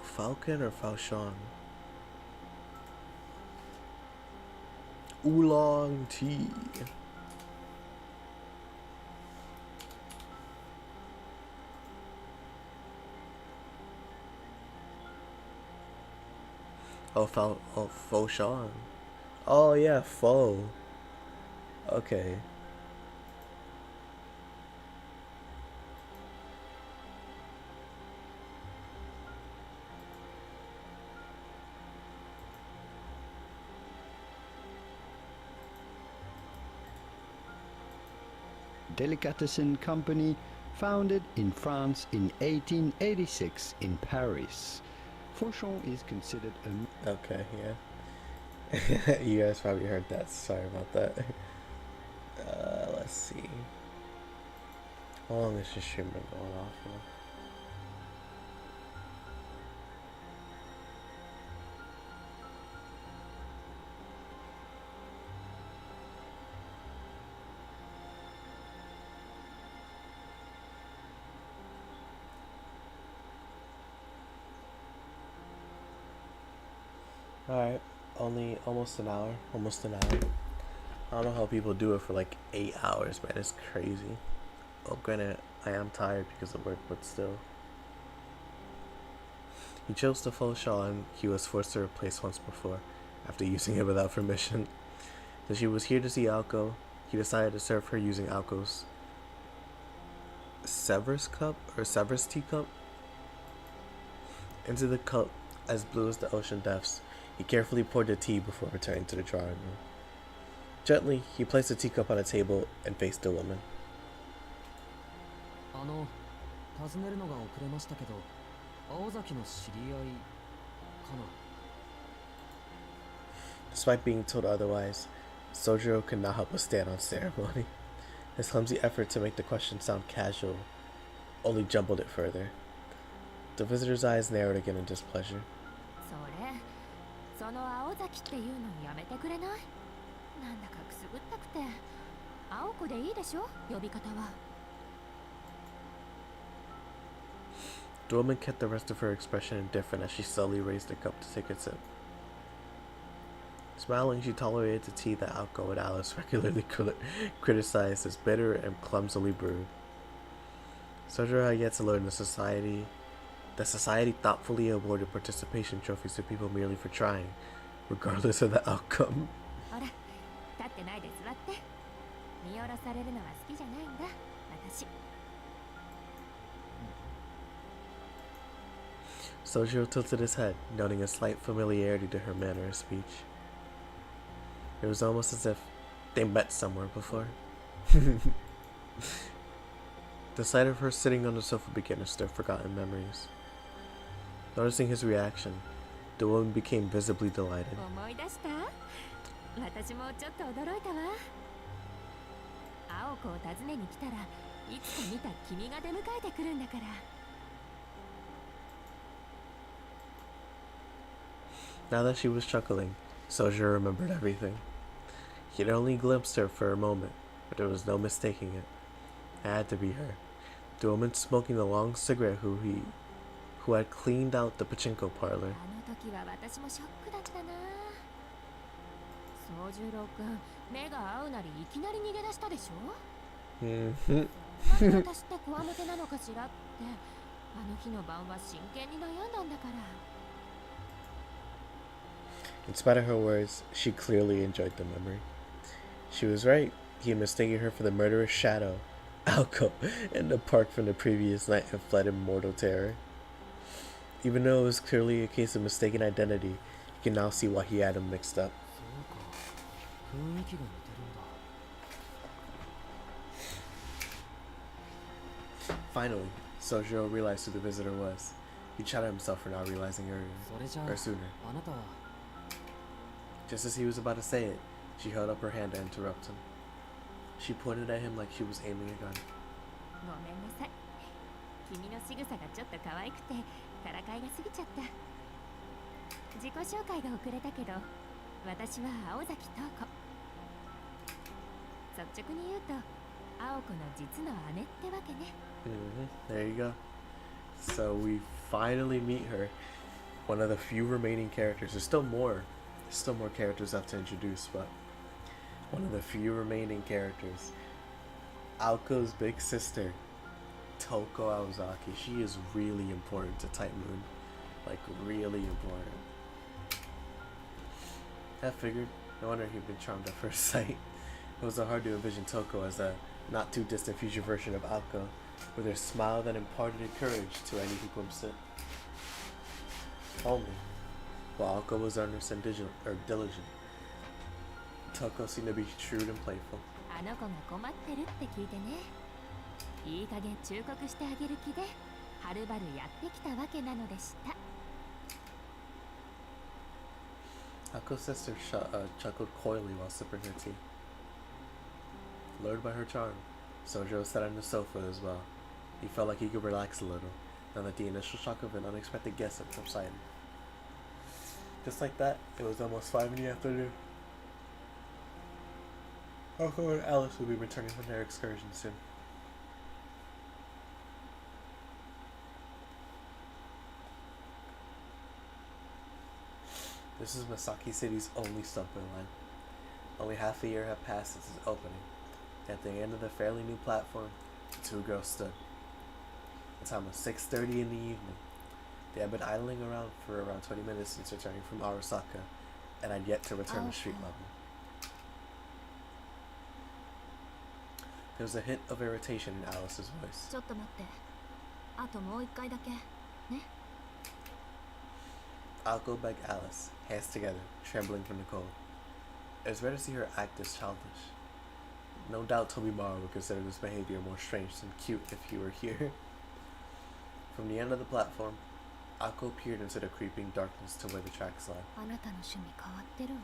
Falcon or Falchon? Oolong tea. Falchon. Oh yeah, faux. Okay. Delicatessen company founded in France in 1886 in Paris. Fauchon is considered a... Okay, yeah. You guys probably heard that. Sorry about that. Let's see. How long has this stream been going off for? Alright, only almost an hour. Almost an hour. I don't know how people do it for like 8 hours, man. It's crazy. Oh, granted, I am tired because of work, but still. He chose the faux shawl and he was forced to replace once before, after using it without permission. Since she was here to see Alco, he decided to serve her using Alco's Severus cup or Severus teacup. Into the cup as blue as the ocean depths, he carefully poured the tea before returning to the drawing room. Gently, he placed the teacup on a table and faced the woman. 尋ねるのが遅れましたけど、青崎の知り合いかな。 Despite being told otherwise, Souyjuro could not help but stand on ceremony. His clumsy effort to make the question sound casual only jumbled it further. The visitor's eyes narrowed again in displeasure. その青崎っていうのやめてくれない？なんだかくすぐったくて。青子でいいでしょ？呼び方は。 The woman kept the rest of her expression indifferent as she slowly raised her cup to take a sip. Smiling, she tolerated the tea that Alco and Alice regularly criticized as bitter and clumsily brewed. Souyjuro had yet to learn that society thoughtfully awarded participation trophies to people merely for trying, regardless of the outcome. ほら、立ってないで座って。見下ろされるのは好きじゃないんだ、私。 Souyjuro tilted his head, noting a slight familiarity to her manner of speech. It was almost as if they met somewhere before. The sight of her sitting on the sofa began to stir forgotten memories. Noticing his reaction, the woman became visibly delighted. 思い出した？私もちょっと驚いたわ。青子を訪ねに来たらいつか見た君が出迎えてくるんだから。 Now that she was chuckling, Souyjuro remembered everything. He had only glimpsed her for a moment, but there was no mistaking it. It had to be her. The woman smoking the long cigarette who who had cleaned out the pachinko parlor. あの時は私もショックだったな。宗十郎くん、目が合うなりいきなり逃げ出したでしょ。Mm-hmm. なんで私ってこわもてなのかしらって、あの日の晩は真剣に悩んだんだから。In spite of her words, she clearly enjoyed the memory. She was right. He had mistaken her for the murderous shadow, Alco, in the park from the previous night and fled in mortal terror. Even though it was clearly a case of mistaken identity, you can now see why he had him mixed up. そうか、雰囲気が似てるんだ。 Finally, Souyjuro realized who the visitor was. He chided himself for not realizing それじゃ or sooner. あなたは Just as he was about to say it, she held up her hand to interrupt him. She pointed at him like she was aiming a gun. ごめんなさい。君の仕草がちょっと可愛くてからかいが過ぎちゃった。自己紹介が遅れたけど、私は青崎瞳子。率直に言うと、青子の実の姉ってわけね。There you go. So we finally meet her. One of the few remaining characters. There's still more characters left to introduce, but one of the few remaining characters. Aoko's big sister, Toko Aozaki. She is really important to Type Moon. Like, really important. I figured. No wonder he'd been charmed at first sight. It was hard to envision Toko as a not too distant future version of Aoko, with her smile that imparted courage to any who glimpsed it. Only, while Aoko was earnest and diligent, Toko seemed to be shrewd and playful. あの子が困ってるって聞いてね。いい加減忠告してあげる気で、はるばるやってきたわけなのでした。Ako's sister chuckled coyly while sipping her tea. Lured by her charm, Souyjuro sat on the sofa as well. He felt like he could relax a little, now that the initial shock of an unexpected guest had subsided. Just like that, it was almost 5 in the afternoon. Ako and Alice will be returning from their excursion soon. This is Masaki City's only subway line. Only half a year had passed since its opening. At the end of the fairly new platform, the two girls stood. The time was 6:30 in the evening. They had been idling around for around 20 minutes since returning from Arasaka, and had yet to return to street level. There was a hint of irritation in Alice's voice. ちょっと待って。あともう一回だけ。ね。Alco begged Alice, hands together, trembling from the cold. It was rare to see her act this childish. No doubt Tobimaro would consider this behavior more strange than cute if he were here. From the end of the platform, Alco peered into the creeping darkness to where the tracks led. あなたの趣味変わってるわ。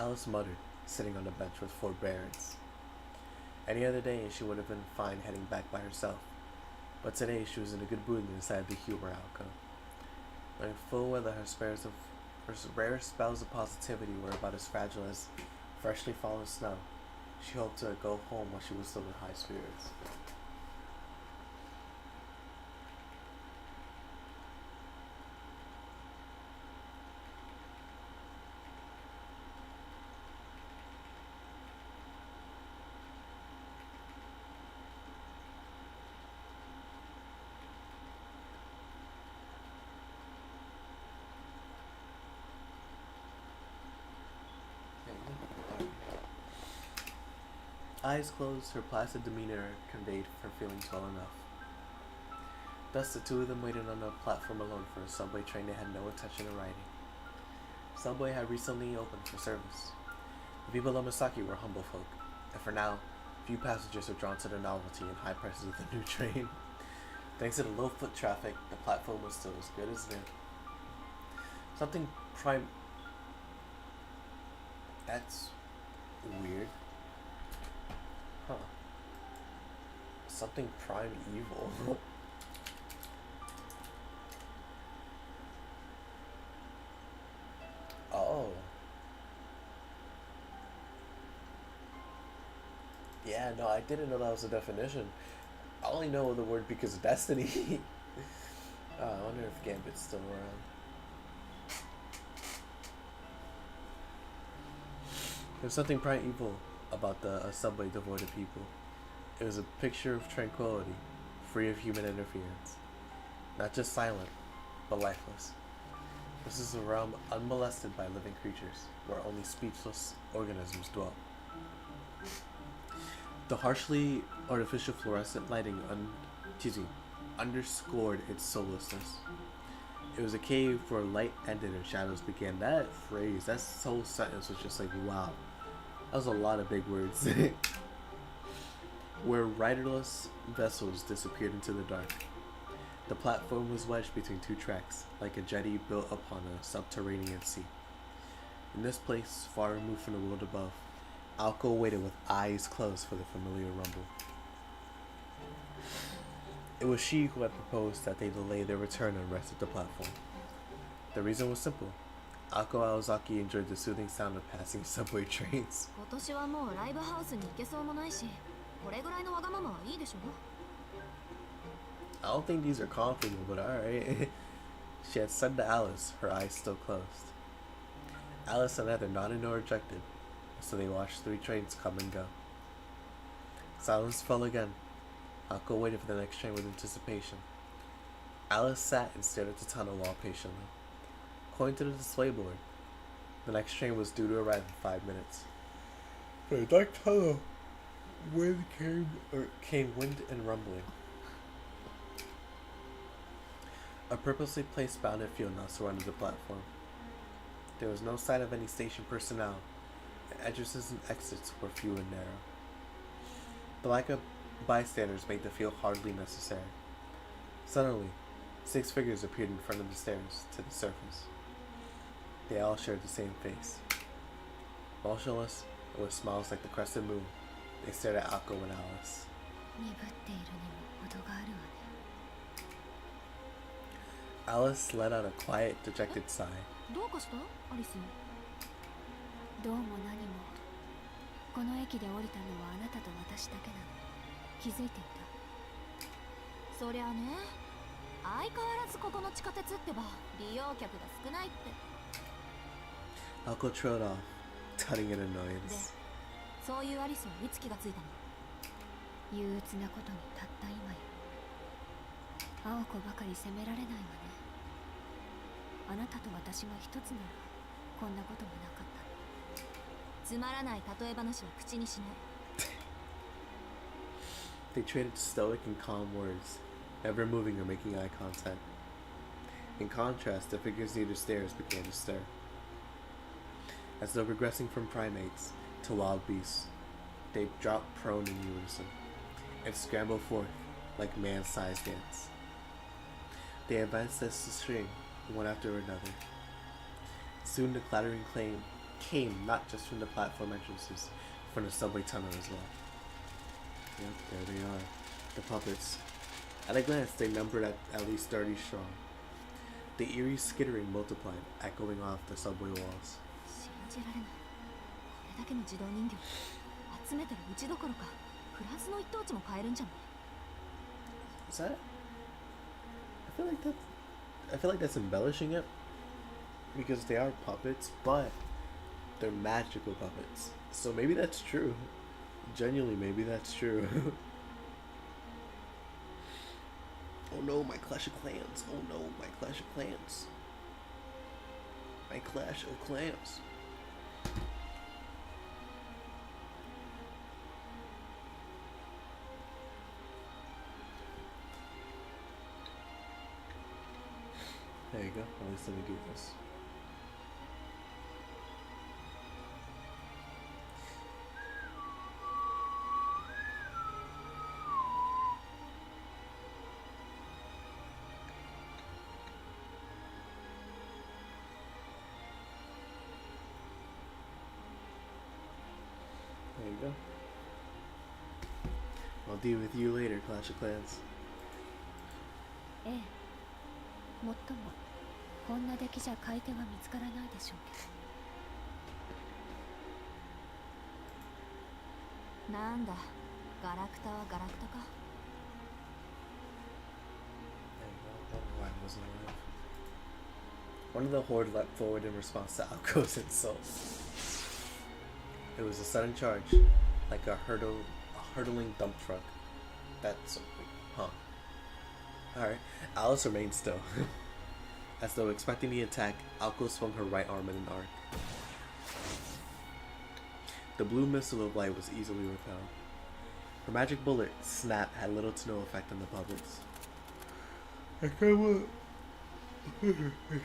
Alice muttered, sitting on the bench with forbearance. Any other day, she would have been fine heading back by herself. But today, she was in a good mood and decided to humor Alco. Knowing full well that her rare spells of positivity were about as fragile as freshly fallen snow, she hoped to go home while she was still in high spirits. Eyes closed, her placid demeanor conveyed her feelings well enough. Thus, the two of them waited on the platform alone for a subway train they had no intention of riding. Subway had recently opened for service. The people of Masaki were humble folk, and for now, few passengers were drawn to the novelty and high prices of the new train. Thanks to the low foot traffic, the platform was still as good as new. Something That's weird. Huh. Something primeval. Oh. Yeah, no, I didn't know that was a definition. I only know the word because of Destiny. I wonder if Gambit's still around. There's something primeval about a subway devoid of people. It was a picture of tranquility, free of human interference. Not just silent, but lifeless. This is a realm unmolested by living creatures, where only speechless organisms dwell. The harshly artificial fluorescent lighting underscored its soullessness. It was a cave where light ended and shadows began. That phrase, that whole sentence was just like, wow. That was a lot of big words. Where riderless vessels disappeared into the dark. The platform was wedged between two tracks, like a jetty built upon a subterranean sea. In this place, far removed from the world above, Alco waited with eyes closed for the familiar rumble. It was she who had proposed that they delay their return and rest at the platform. The reason was simple. Alco Aozaki enjoyed the soothing sound of passing subway trains. 今年はもうライブハウスに行けそうもないし、これぐらいのわがままはいいでしょ。 I don't think these are comfortable, but alright. She had said to Alice, her eyes still closed. Alice had neither nodded nor rejected, so they watched 3 trains come and go. Silence fell again. Alco waited for the next train with anticipation. Alice sat and stared at the tunnel wall patiently. According to the display board, the next train was due to arrive in 5 minutes. For a dark tunnel, came wind and rumbling. A purposely placed bounded field now surrounded the platform. There was no sign of any station personnel, and entrances and exits were few and narrow. The lack of bystanders made the field hardly necessary. Suddenly, 6 figures appeared in front of the stairs to the surface. They all shared the same face. Motionless, and with smiles like the crescent moon, they stared at Alco and Alice. Alice let out a quiet, dejected sigh. どうかした？アリス。どうも何も。この駅で降りたのはあなたと私だけなの。気づいていた。そりゃね。相変わらずここの地下鉄ってば利用客が少ないって。 Alco trailed off, tutting in で、 annoyance. そういうアリスはいつ気がついたの？憂鬱なことにたった今よ。青子ばかり責められないわね。あなたと私が一つならこんなこともなかったの。つまらない例え話は口にしない。 They traded stoic and calm words, never moving or making eye contact. In contrast, the figures near the stairs began to stir. As though regressing from primates to wild beasts, they dropped prone in unison and scrambled forth like man-sized ants. They advanced as the string, one after another. Soon the clattering came not just from the platform entrances, but from the subway tunnel as well. Yep, there they are, the puppets. At a glance, they numbered at least 30 strong. The eerie skittering multiplied, echoing off the subway walls. 信じられない。これだけの自動人形集めたらうちどころかフランスの一等地も買えるんじゃない？ Is that? I feel like that's embellishing it, because they are puppets, but they're magical puppets. So maybe that's true. Genuinely, maybe that's true. Oh no, my Clash of Clans. Oh no, my Clash of Clans. My Clash of Clans. There you go. At least let me do this. There you go. I'll deal with you later, Clash of Clans. ええ。もっともこんな出来じゃ買い手は見つからないでしょうけど。なんだ、ガラクタはガラクタか。One of the horde leapt forward in response to Alco's insult. It was a sudden charge, like a hurtling dump truck. That's huh. Alright. Alice remained still. As though expecting the attack, Alco swung her right arm in an arc. The blue missile of light was easily repelled. Her magic bullet, Snap, had little to no effect on the puppets. They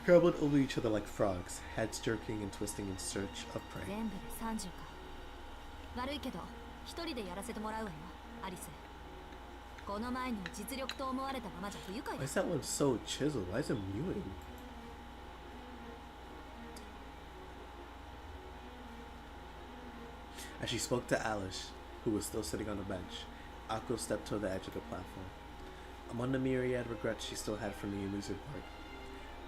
scrambled over each other like frogs, heads jerking and twisting in search of prey. 全部で30か。悪いけど、一人でやらせてもらうわよ、アリス。この前に実力と思われたままじゃ不愉快 Why だ。 is that one so chiseled? Why is it mewing? As she spoke to Alice, who was still sitting on the bench, Akko stepped toward the edge of the platform. Among the myriad regrets she still had from the amusement park,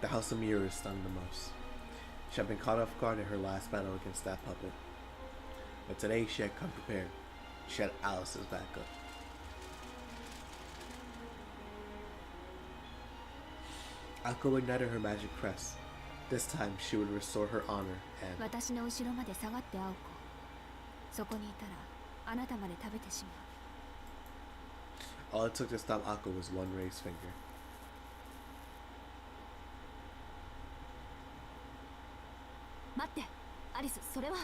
the House of Mirrors stung the most. She had been caught off guard in her last battle against that puppet. But today she had come prepared. She had Alice's backup. Akko ignited her magic crest. This time she would restore her honor and 私の後ろまで下がって青子。そこにいたらあなたまで食べてしまう。 all it took to stop Akko was one raised finger. 待って、アリス、それは。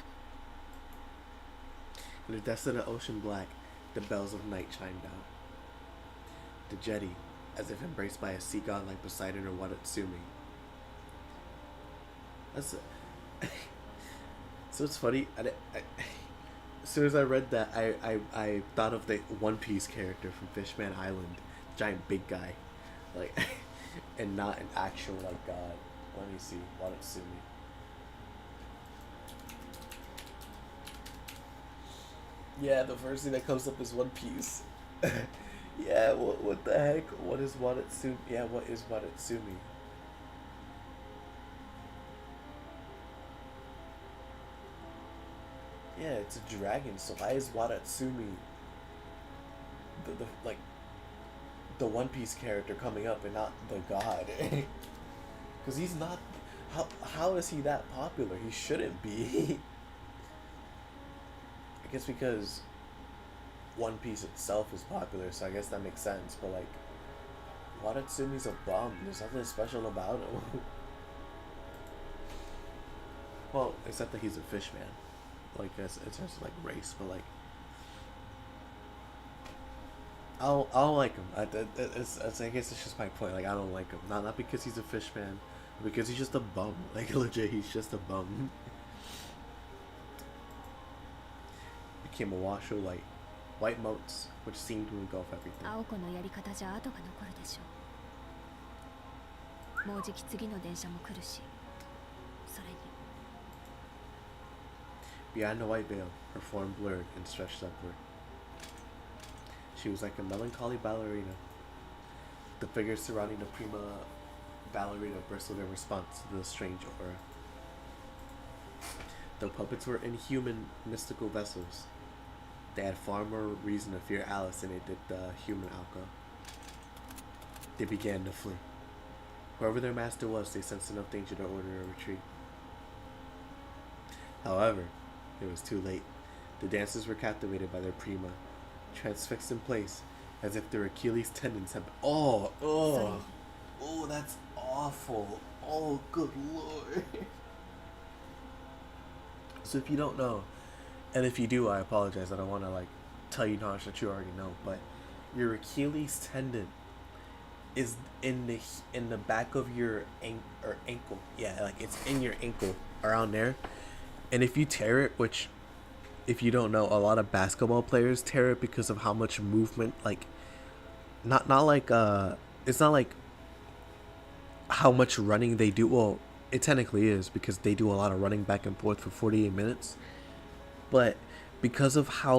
In the depths of the ocean black, the bells of night chimed out. The jetty, as if embraced by a sea god like Poseidon or Watatsumi. That's so it's funny. As soon as I read that, I thought of the One Piece character from Fishman Island, giant big guy, like, and not an actual like god. Let me see, Watatsumi. Yeah, the first thing that comes up is One Piece. Yeah, what the heck? What is Watatsumi? Yeah, what is Watatsumi? Yeah, it's a dragon, so why is Watatsumi the the One Piece character coming up and not the god? Because he's not. How is he that popular? He shouldn't be. I guess because One Piece itself is popular, so I guess that makes sense. But like, Watatsumi's a bum. There's nothing special about him. Well, except that he's a fish man. Like, it's just like race, but like, I don't like him. I guess it's just my point. Like, I don't like him. Not because he's a fish man, but because he's just a bum. Like, legit, he's just a bum. Became a wash of like white motes, which seemed to engulf everything. 青子のやり方じゃ後が残るでしょう。もうじき次の電車も来るし、それに。 Behind the white veil, her form blurred and stretched upward. She was like a melancholy ballerina. The figures surrounding the prima ballerina bristled in response to the strange aura. The puppets were inhuman, mystical vessels. They had far more reason to fear Alice than they did the human Alco. They began to flee. Whoever their master was, they sensed enough danger to order a retreat. However, it was too late. The dancers were captivated by their prima, transfixed in place, as if their Achilles tendons had been— Oh, that's awful. Oh, good lord. So if you don't know, and if you do, I apologize. I don't want to like tell you knowledge that you already know, but your Achilles tendon is in the back of your ankle. Yeah, like it's in your ankle, around there. And if you tear it, which, if you don't know, a lot of basketball players tear it because of how much movement, like, not like, it's not like how much running they do. Well, it technically is, because they do a lot of running back and forth for 48 minutes. But because of how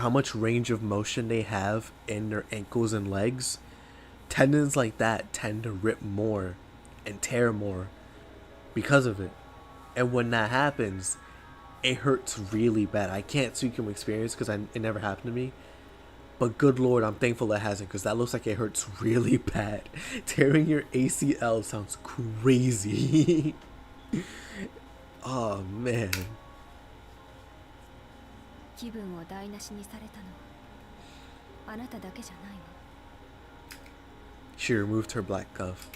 much range of motion they have in their ankles and legs, tendons like that tend to rip more and tear more because of it. And when that happens, it hurts really bad. I can't speak from experience because it never happened to me. But good lord, I'm thankful it hasn't, because that looks like it hurts really bad. Tearing your ACL sounds crazy. Oh man. 気分を台無しにされたのはあなただけじゃないわ。 She removed her black cuff.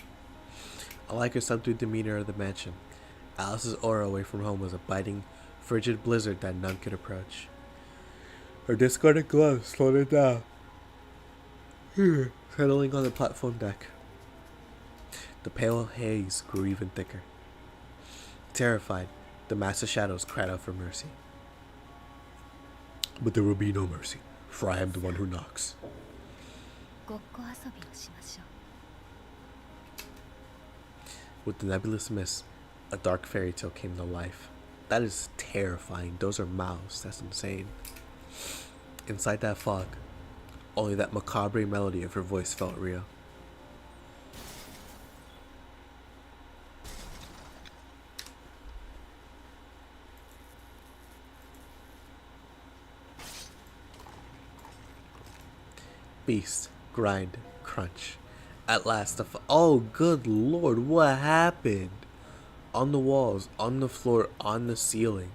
Unlike her subdued demeanor of the mansion, Alice's aura away from home was a biting, frigid blizzard that none could approach. Her discarded gloves slowed her down, settling on the platform deck. The pale haze grew even thicker. Terrified, the master shadows cried out for mercy. But there will be no mercy, for I am the one who knocks. ごっこ遊びをしましょう。 With the nebulous mist, a dark fairy tale came to life. That is terrifying. Those are mouths. That's insane. Inside that fog, only that macabre melody of her voice felt real. Beast, grind, crunch. At last, oh, good lord, what happened? On the walls, on the floor, on the ceiling,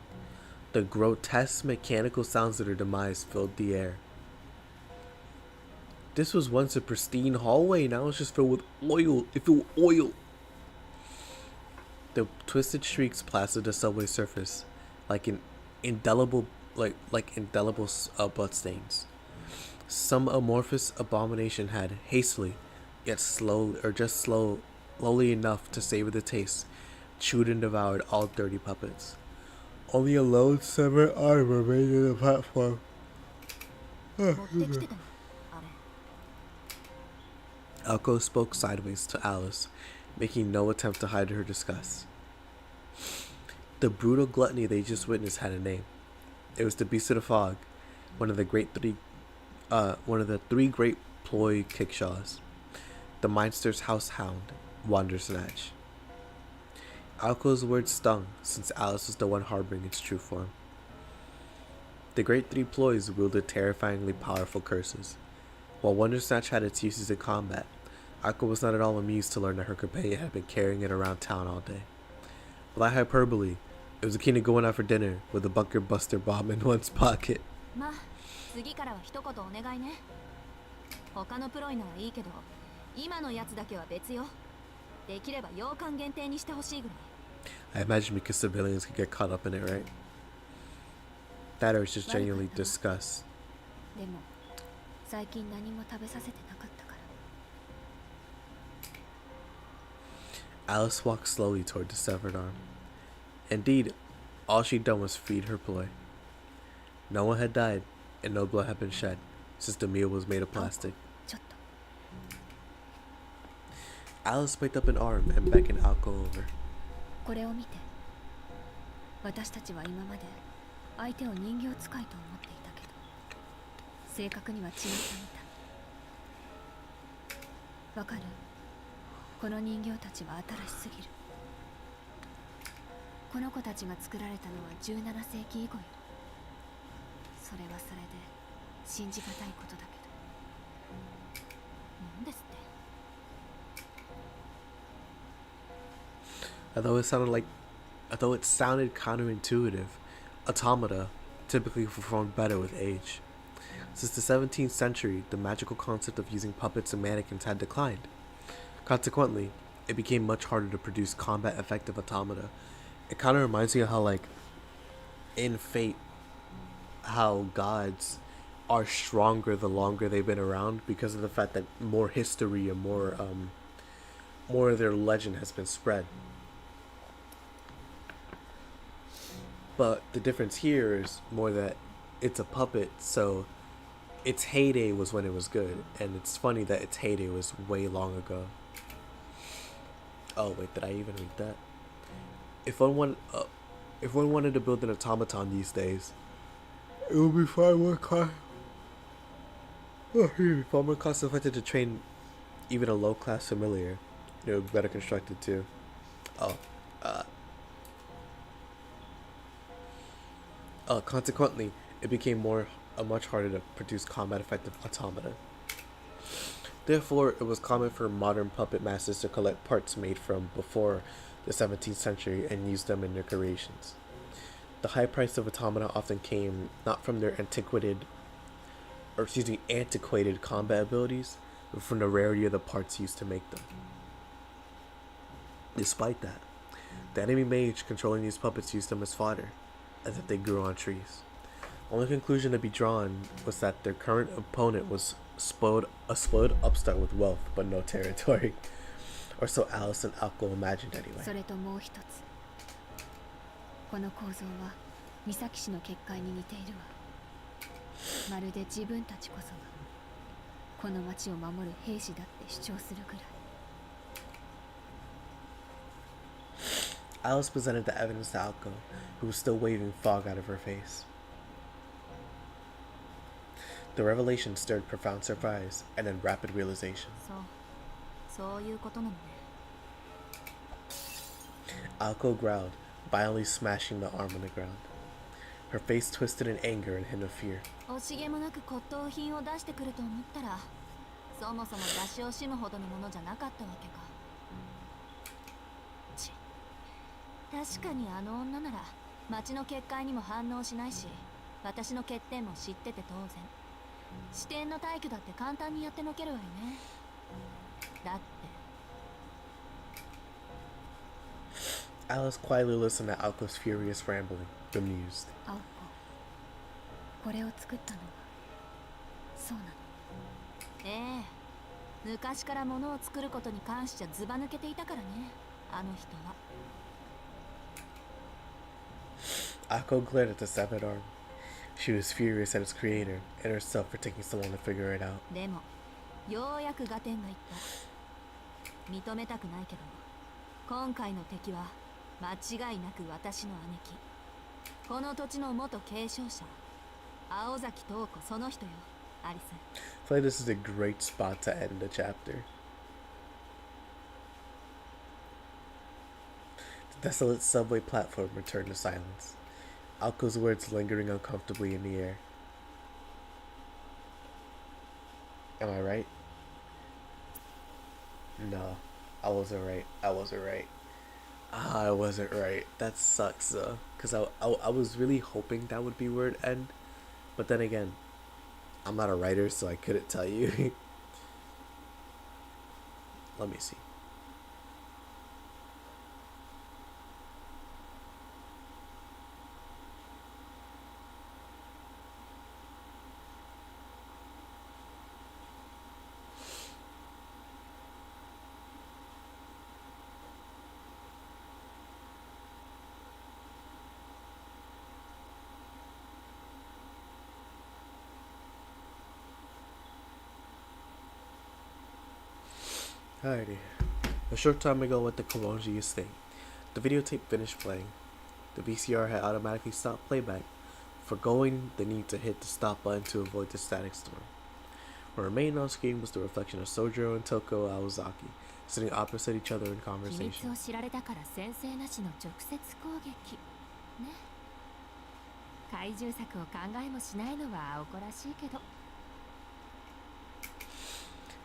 the grotesque mechanical sounds of her demise filled the air. This was once a pristine hallway, now it's just filled with oil. It filled with oil. The twisted streaks plastered the subway surface like an indelible, indelible bloodstains. Some amorphous abomination had hastily, yet slowly enough to savor the taste, chewed and devoured all dirty puppets. Only a lone severed arm remained on the platform. 持ってきてたのあれ。 Alco spoke sideways to Alice, making no attempt to hide her disgust. The brutal gluttony they just witnessed had a name. It was the Beast of the Fog, one of the three great ploy kickshaws. The Mindster's house hound, Wandersnatch. Alco's words stung, since Alice was the one harboring its true form. The great three ploys wielded terrifyingly powerful curses. While Wandersnatch had its uses in combat, Alco was not at all amused to learn that her companion had been carrying it around town all day. Without hyperbole, it was akin to going out for dinner with a bunker buster bomb in one's pocket. まあ次からは一言お願いね。他のプロイならいいけど、今のやつだけは別よ。できれば洋館限定にしてほしいぐらい。 I imagine because civilians could get caught up in it, right? That or it's just genuinely disgust. でも最近何も食べさせてなかったから。 Alice walked slowly toward the severed arm. Indeed, all she'd done was feed her ploy. No one had died, and no blood had been shed, since the meal was made of plastic. ちょっと Alice picked up an arm and beckoned Alco over. これを見て。私たちは今まで相手を人形使いと思っていたけど、正確には違ったみたい。わかる？この人形たちは新しすぎる。この子たちが作られたのは17世紀以後よ。それはそれで信じがたいことだけど。なんですって？ Although it sounded counterintuitive, automata typically performed better with age. Since the 17th century, the magical concept of using puppets and mannequins had declined. Consequently, it became much harder to produce combat-effective automata. It kind of reminds me of how, like, in Fate, how gods are stronger the longer they've been around because of the fact that more history and more of their legend has been spread. But the difference here is more that it's a puppet, so its heyday was when it was good, and it's funny that its heyday was way long ago. Oh wait, did I even read that? If one wanted to build an automaton these days, it would be far more cost effective to train even a low class familiar. It would be better constructed too. Consequently, it became much harder to produce combat-effective automata. Therefore, it was common for modern puppet masters to collect parts made from before the 17th century and use them in their creations. The high price of automata often came not from their antiquated combat abilities, but from the rarity of the parts used to make them. Despite that, the enemy mage controlling these puppets used them as fodder, as if they grew on trees. Only conclusion to be drawn was that their current opponent was a spoiled upstart with wealth but no territory, or so Alice and Alco imagined anyway. それともう一つ、この構造は三崎氏の結界に似ているわ。まるで自分たちこそがこの町を守る兵士だって主張するくらい。Alice presented the evidence to Alco, who was still waving fog out of her face. The revelation stirred profound surprise and then rapid realization. そういうことなのね。Alco growled, violently smashing the arm on the ground. Her face twisted in anger and hint of fear. 惜しげもなく骨董品を出してくると思ったら、そもそも出し惜しむほどのものじゃなかったわけか。確かにあの女なら町の結界にも反応しないし、私の欠点も知ってて当然。視点の退去だって簡単にやってのけるわよね。だって。Alice quietly listened to Alco's furious rambling, bemused. 青子、これを作ったのはそうなの？ええ、昔から物を作ることに関してずば抜けていたからね、あの人は。Alco glared at the severed arm. She was furious at its creator and herself for taking so long to figure it out. でも、ようやく合点がいった。認めたくないけど、今回の敵は間違いなく私の姉貴。この土地の元継承者、青崎東子その人よ、アリス。I feel like this is a great spot to end the chapter. The desolate subway platform returned to silence. Alco's words lingering uncomfortably in the air. Am I right? No, I wasn't right. I wasn't right. That sucks though. Because I was really hoping that would be where it end. But then again, I'm not a writer, so I couldn't tell you. Let me see. Alrighty. A short time ago at the Komonji estate, the videotape finished playing. The VCR had automatically stopped playback, forgoing the need to hit the stop button to avoid the static storm. What remained on screen was the reflection of Souyjuro and Toko Aozaki, sitting opposite each other in 秘密 conversation. を知られたから先制なしの直接攻撃ね。怪獣作を考えもしないのは青子らしいけど。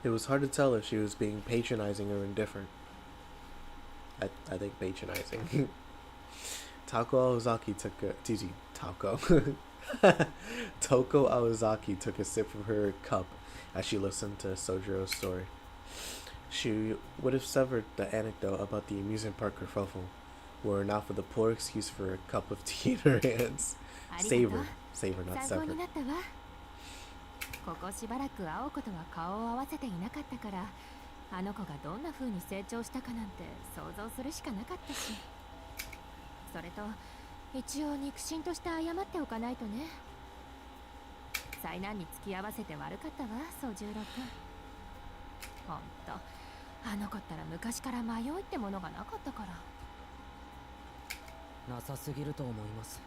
It was hard to tell if she was being patronizing or indifferent. I think patronizing. Toko Aozaki took a Toko Aozaki took a sip from her cup as she listened to Sojuro's story. She would have severed the anecdote about the amusement park kerfuffle, were it not for the poor excuse for a cup of tea in her hands. Savor, not 参考 sever. になったわ。ここしばらく青子とは顔を合わせていなかったから、あの子がどんな風に成長したかなんて想像するしかなかったし。それと一応肉親として謝っておかないとね。災難に付き合わせて悪かったわ、宗十郎君。ほんと、あの子ったら昔から迷いってものがなかったから。なさすぎると思います。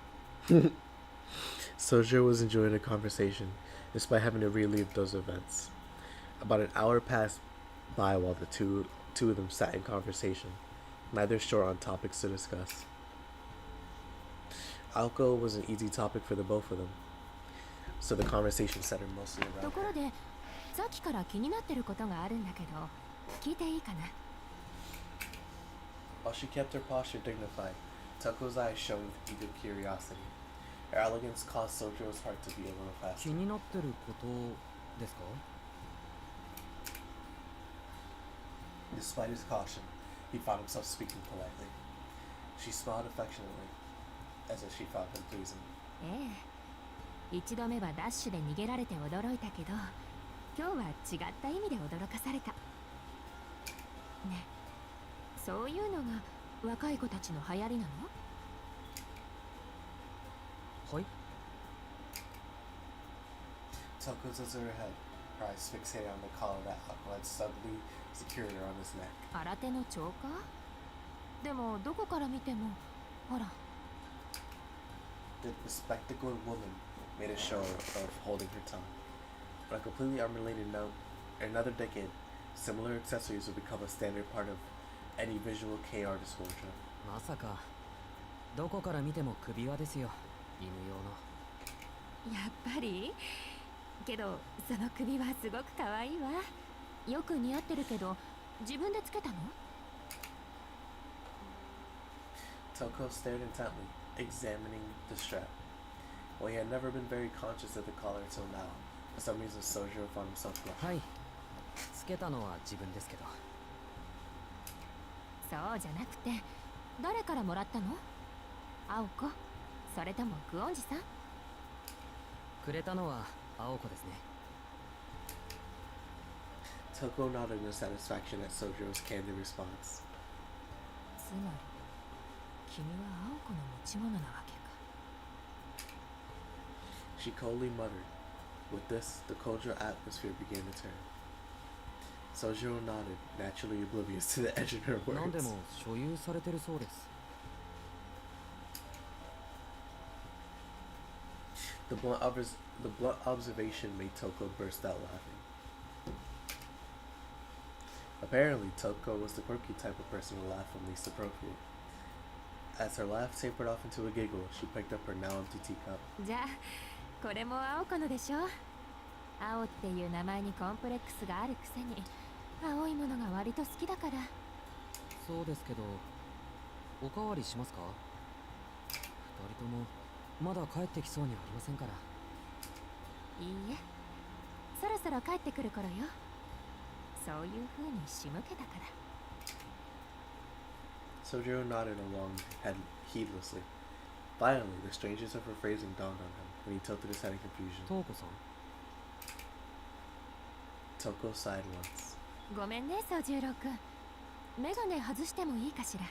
Soujiro was enjoying the conversation, despite having to relive those events. About an hour passed by while the two of them sat in conversation, neither short on topics to discuss. Alco was an easy topic for the both of them. So the conversation centered mostly と around ころ her. でさっきから気になってることがあるんだけど聞いていいかな？ While she kept her posture dignified, Toko's eyes shone with eager curiosity. Her elegance caused Sojuro's heart to beat a little 気 faster. になってることですか？ Despite his caution, he found himself speaking politely. She smiled affectionately, as if she found him pleasing. ええ、一度目はダッシュで逃げられて驚いたけど今日は違った意味で驚かされたね。そういうのが若い子たちの流行りなの？はい。 Toko tilted her head, her eyes fixated on the collar that Aqua had suddenly secured her on his neck. 新手のチョーカー？でもどこから見てもほら。 The bespectacled woman made a show of holding her tongue. On a completely unrelated note, in another decade, similar accessories would become a standard part of any visual K artist wardrobe. まさかどこから見ても首輪ですよ、犬用の。やっぱり？けどその首はすごく可愛いわ。よく似合ってるけど自分でつけたの？ Toko stared intently, examining the strap. While he had never been very conscious of the collar until now, for some reason Soujiro found himself blushing. はい、つけたのは自分ですけど。そうじゃなくて誰からもらったの？青子？それともクオンジさん？くれたのは青子ですね。 Toko nodded in satisfaction at Soujiro's candid response. つまり君は青子の持ち物なわけか。 She coldly muttered. With this, the cultural atmosphere began to turn. Soujiro nodded, naturally oblivious to the edge in her 何で words. も所有されてるそうです。 The blunt observation made Toko burst out laughing. Apparently, Toko was the quirky type of person to laugh when least appropriate. As her laugh tapered off into a giggle, she picked up her now empty teacup. じゃあこれも青子のでしょ？青っていう名前にコンプレックスがあるくせに青いものが割と好きだから。そうですけど、おかわりしますか？二人ともまだ帰ってきそうにありませんから。いいえ、そろそろ帰ってくる頃よ。そういう風に仕向けたから。 Soujiro nodded along heedlessly. Finally, the strangeness of her phrasing dawned on him when he tilted his head in confusion. トウコさん。 Toko sighed once. ごめんね、宗十郎くん。メガネ外してもいいかしら。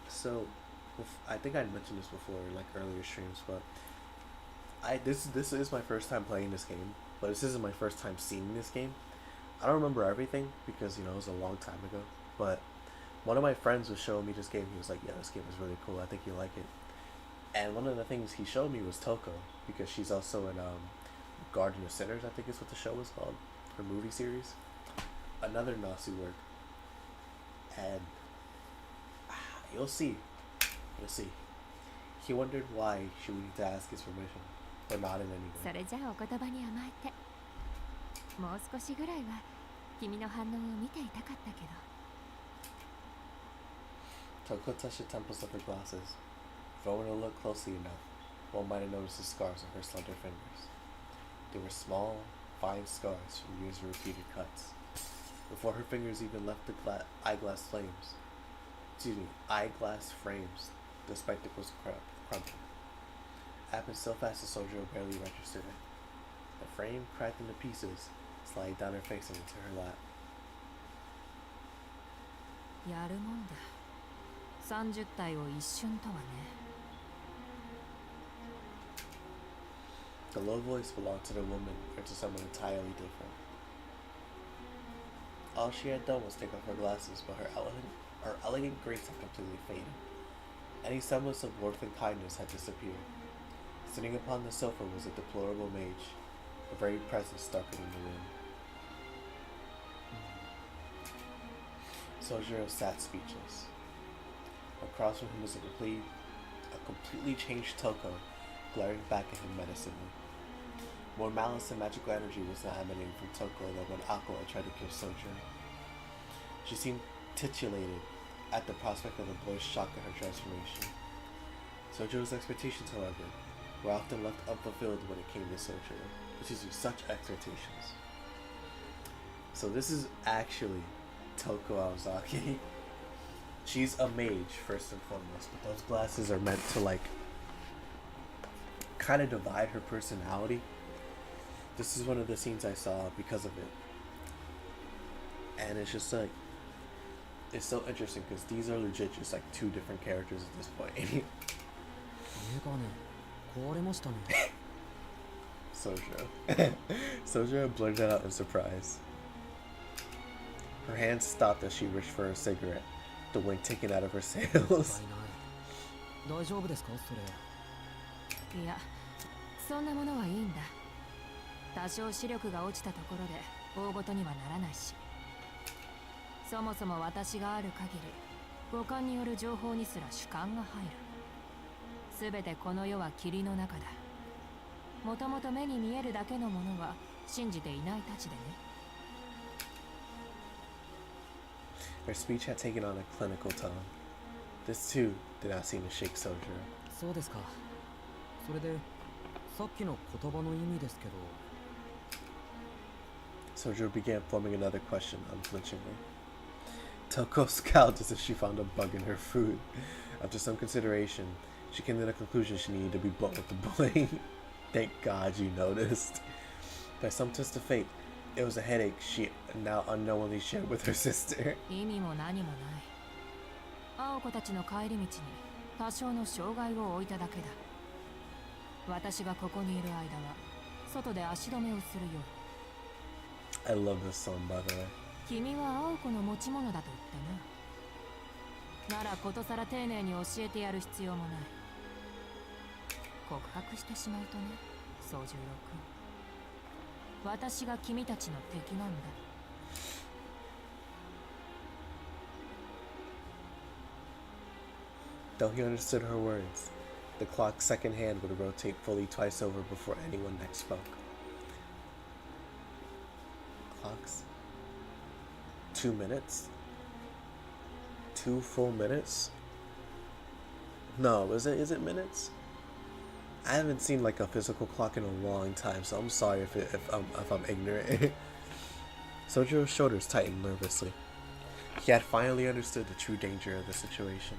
So, I think I mentioned this before, like earlier streams, but this is my first time playing this game, but this isn't my first time seeing this game. I don't remember everything because it was a long time ago. But one of my friends was showing me this game. He was like, "Yeah, this game is really cool. I think you'll like it." And one of the things he showed me was Toko because she's also in Garden of Sinners. I think is what the show was called, her movie series. Another Nasu work, and you'll see. He wondered why she would need to ask his permission, but not in any そ way. れじゃあお言葉に甘えて。もう少しぐらいは君の反応を見ていたかったけど。 Toko touched the temples of her glasses. If one were to look closely enough, one might have noticed the scars on her slender fingers. They were small, fine scars from years of repeated cuts. Before her fingers even left the eyeglass frames, the spectacles crumpled. Happened so fast the soldier barely registered it. The frame cracked into pieces, sliding down her face and into her lap. やるもんだ。30体を一瞬とはね。 The low voice belonged to the woman or to someone entirely different. All she had done was take off her glasses, but her elegant grace had completely faded. Any semblance of warmth and kindness had disappeared. Sitting upon the sofa was a deplorable mage, a very presence darkening the room. Soujiro sat speechless. Across from him was a complete a completely changed Toko, glaring back at him menacingly. More malice and magical energy was now emanating from Toko than when Aqua had tried to kill Souyjuro. She seemed titillated at the prospect of the boy's shock at her transformation. Sojuro's expectations, however, were often left unfulfilled when it came to Souyjuro. Such expectations. So this is actually Toko Aozaki. She's a mage, first and foremost, but those glasses are meant to, like, kind of divide her personality. This is one of the scenes I saw because of it. And it's just like, it's so interesting because these are legit just like two different characters at this point. Souyjuro. Souyjuro blurted out in surprise. Her hand stopped as she reached for a cigarette, the wind taken out of her sails. 大丈夫ですかそれ。いや、そんなものはいいんだ。多少視力が落ちたところで大事にはならないし。そもそも私がある限り、五感による情報にすら主観が入る。すべてこの世は霧の中だ。もともと目に見えるだけのものは信じていないたちでね。Her speech had taken on a clinical tone. This too did not seem to shake Souyjuro. そうですか。それでさっきの言葉の意味ですけど。Souyjuro began forming another question unflinchingly. Toko scowled as if she found a bug in her food. After some consideration, she came to the conclusion she needed to be blunt with the boy. Thank God you noticed. By some twist of fate, it was a headache she now unknowingly shared with her sister. 意味も何もない。青子たちの帰り道に多少の障害を置いただけだ。私がここにいる間は外で足止めをするよ。I love this song, by the way. 君は青子の持ち物だと言ったな。ならことさら丁寧に教えてやる必要もない。告白してしまうとね、宗十郎君。私が君たちの敵なんだ。Though he understood her words, the clock's second hand would rotate fully twice over before anyone next spoke. Clocks? 2 minutes? 2 full minutes? No, is it minutes? I haven't seen like a physical clock in a long time, so I'm sorry if I'm ignorant. Sojuro's shoulders tightened nervously. He had finally understood the true danger of the situation.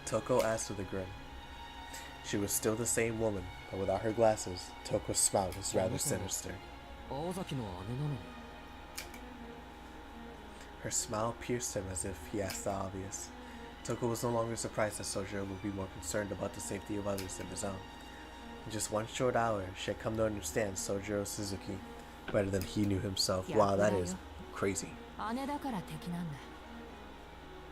Toko asked with a grin. She was still the same woman, but without her glasses, Toko's smile was rather sinister. Her smile pierced him as if he asked the obvious. Toko was no longer surprised that Soujiro would be more concerned about the safety of others than his own. In just one short hour, she had come to understand Soujiro Suzuki better than he knew himself. Wow, that is crazy.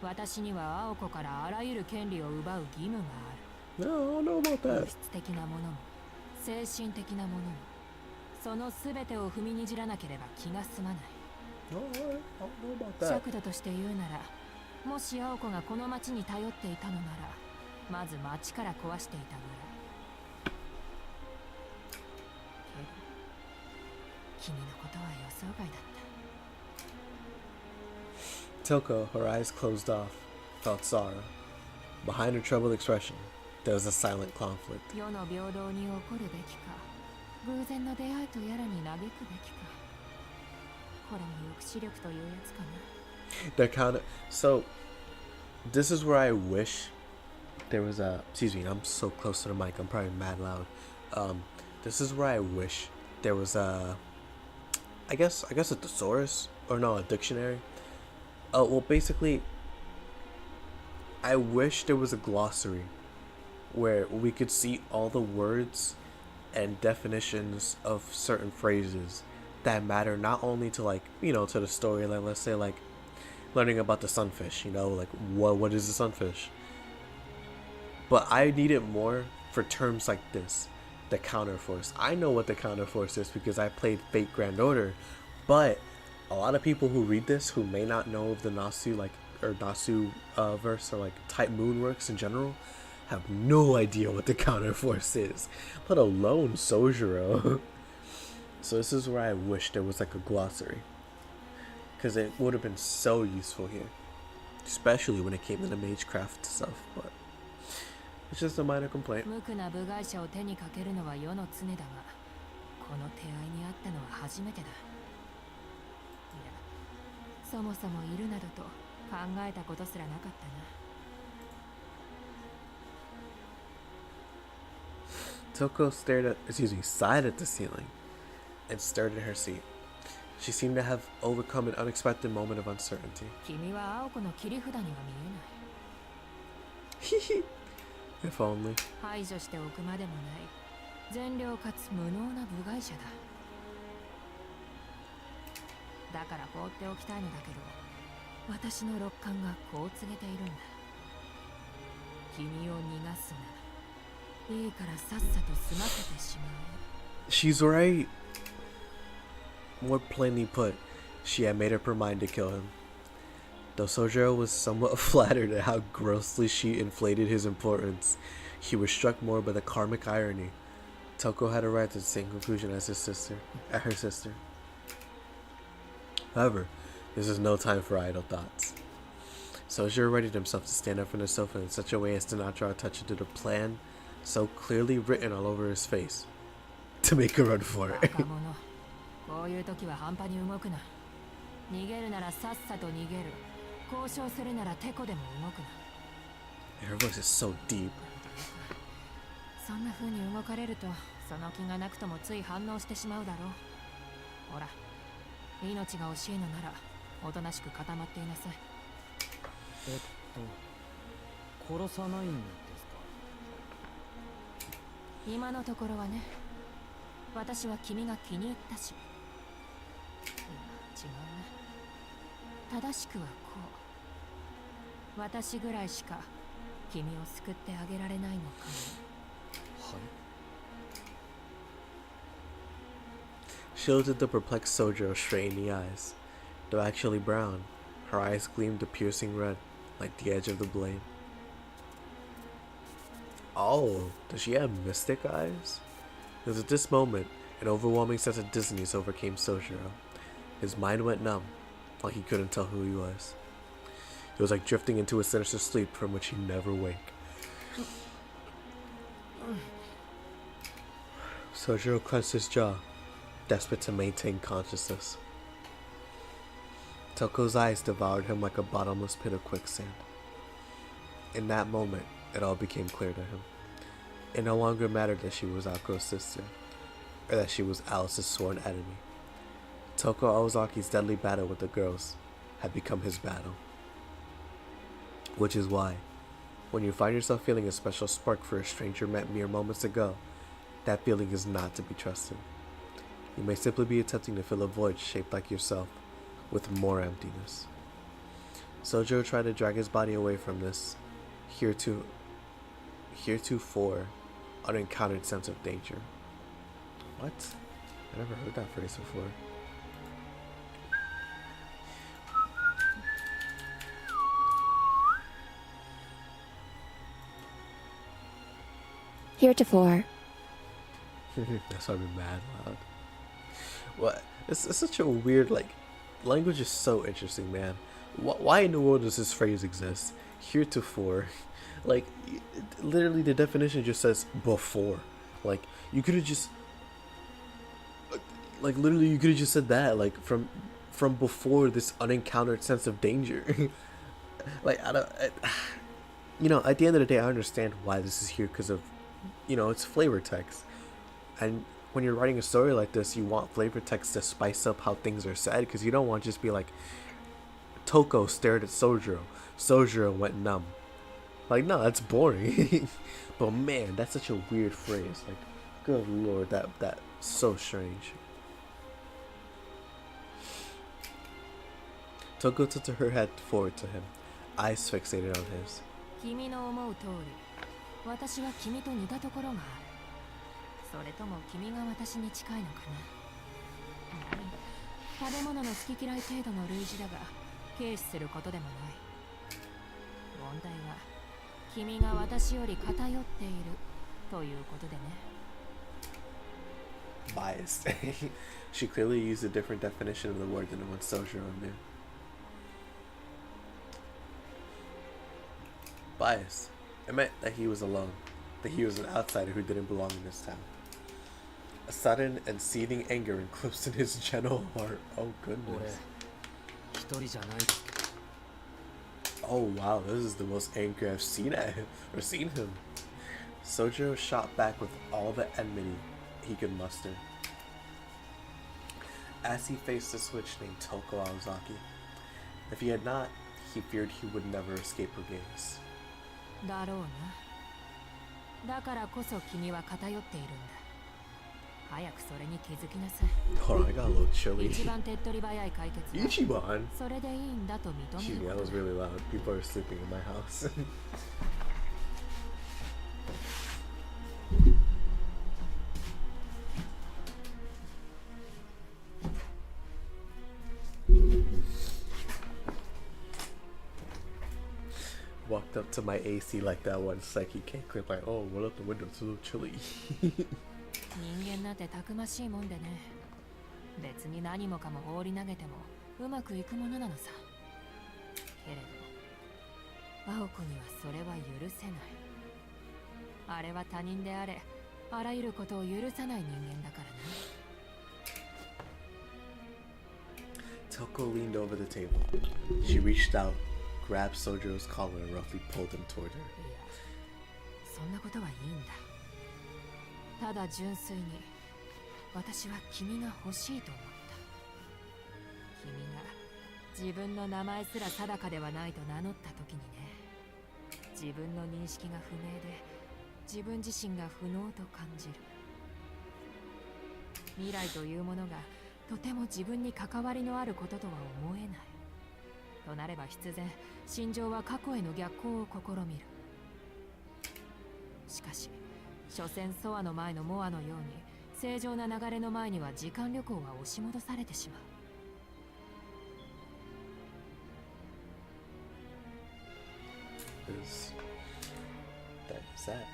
私には青子からあらゆる権利を奪う義務がある。No, I don't know about that. 物質的なものも精神的なものもそのすべてを踏みにじらなければ気が済まない。No, I don't know about that. 尺度として言うなら、もし青子がこの町に頼っていたのなら、まず町から壊していたぐらい。けど、君のことは予想外だった。Toko, her eyes closed off, felt sorrow. Behind her troubled expression, there was a silent conflict. 世の平等に起こるべきか、偶然の出会いとやらに嘆くべきか。これも抑止力というやつかな。They're kind of so. This is where I wish there was a. Excuse me, I'm so close to the mic. I'm probably mad loud. This is where I wish there was a. I guess a thesaurus or no, a dictionary. Well, basically, I wish there was a glossary where we could see all the words and definitions of certain phrases that matter not only to, like, you know, to the story. Like, let's say, like, learning about the sunfish, you know, like, what is the sunfish? But I need it more for terms like this, the counterforce. I know what the counterforce is because I played Fate Grand Order, but a lot of people who read this who may not know of the Nasu, like or Nasu verse or like type moon works in general have no idea what the counter force is, let alone Souyjuro. So this is where I wish there was like a glossary, because it would have been so useful here, especially when it came to the magecraft stuff. But it's just a minor complaint. 無垢な部外者を手にかけるのは世の常だが、この手合いにあったのは初めてだ。いや、そもそもいるなどと考えたことすらなかったな。Toko sighed at the ceiling and stared at her seat. She seemed to have overcome an unexpected moment of uncertainty. 君は青子の切り札には見えない。If only. 排除しておくまでもない善良かつ無能な部外者だ。だから放っておきたいのだけど、私の六感がこう告げているんだ。君を逃がすな。いいからさっさと済ませてしまう。She's right. More plainly put, she had made up her mind to kill him. Though Souyjuro was somewhat flattered at how grossly she inflated his importance, he was struck more by the karmic irony. Toko had arrived at the same conclusion as her sister. However, this is no time for idle thoughts. Souyjuro readied himself to stand up from the sofa in such a way as to not draw attention to the plan so clearly written all over his face, to make a run for it. こういう時は半端に動くな。逃げるならさっさと逃げる。交渉するならテコでも動くな。Her voice is so deep. そんな風に動かれると、その気がなくともつい反応してしまうだろう。ほら、命が惜しいのなら、おとなしく固まっていなさい。殺さないんですか？今のところはね。私は君が気に入ったし。いや、違うな。正しくはこう。私ぐらいしか君を救ってあげられないのかも。はい。She looked at the perplexed Souyjuro straight in the eyes. Though actually brown, her eyes gleamed a piercing red, like the edge of the blade. Oh, does she have mystic eyes? It was at this moment, an overwhelming sense of dizziness overcame Souyjuro. His mind went numb, like he couldn't tell who he was. It was like drifting into a sinister sleep from which he'd never wake. Souyjuro clenched his jaw, desperate to maintain consciousness. Toko's eyes devoured him like a bottomless pit of quicksand. In that moment, it all became clear to him. It no longer mattered that she was Aoko's sister, or that she was Alice's sworn enemy. Toko Ozaki's deadly battle with the girls had become his battle. Which is why, when you find yourself feeling a special spark for a stranger met mere moments ago, that feeling is not to be trusted. You may simply be attempting to fill a void shaped like yourself, with more emptiness. Souyjuro tried to drag his body away from this heretofore unencountered sense of danger. What? I never heard that phrase before. Heretofore. That's why I'm mad loud. What? It's such a weird, like, language is so interesting, man. Why in the world does this phrase exist? Heretofore. Like, literally the definition just says before. Like, you could have just, like, literally you could have just said that, like, from before this unencountered sense of danger. Like, you know, at the end of the day, I understand why this is here, because of, you know, it's flavor text. And when you're writing a story like this, you want flavor text to spice up how things are said, because you don't want to just be like, Toko stared at Souyjuro. Souyjuro went numb. Like, no, that's boring. But man, that's such a weird phrase. Like, good lord, that's so strange. Toko tilted her head forward to him, eyes fixated on his. 君の思う通り、私は君と似たところがある。それとも君が私に近いのかな。食べ物の好き嫌い程度の類似だが、軽視することでもない。本体は君が私より偏っているということでね。Biased. She clearly used a different definition of the word than what Souyjuro knew. Bias. It meant that he was alone, that he was an outsider who didn't belong in this town. A sudden and seething anger enclosed in his gentle heart. Oh goodness. 一人じゃない。 Oh wow, this is the most angry I've seen at him or seen him. Souyjuro shot back with all the enmity he could muster as he faced a switch named Toko Aozaki. If he had not, he feared he would never escape her gaze. だろうな。だからこそ君は偏っているんだ。早くそれに気づきなさい。 Hold on, I got a little chilly. 一番手っ取り早い解決は Ichiban? それでいいんだと認め Excuse る me, こ that と was だ。 really loud. People are sleeping in my house. Walked up to my AC like that one psyche can't clip like, oh, roll up the window, it's a little chilly. 人間なんてたくましいもんでね。別に何もかも放り投げてもうまくいくものなのさ。けれど青子にはそれは許せない。あれは他人であれ、あらゆることを許さない人間だからな。 Toko leaned over the table. She reached out, grabbed Sojuro's collar and roughly pulled him toward her. いや、そんなことはいいんだ。ただ純粋に私は君が欲しいと思った。君が自分の名前すら定かではないと名乗った時にね、自分の認識が不明で自分自身が不能と感じる。未来というものがとても自分に関わりのあることとは思えない。となれば必然心情は過去への逆行を試みる。しかし所詮ソアの前のモアのように正常な流れの前には時間旅行は押し戻されてしまう。 Is that?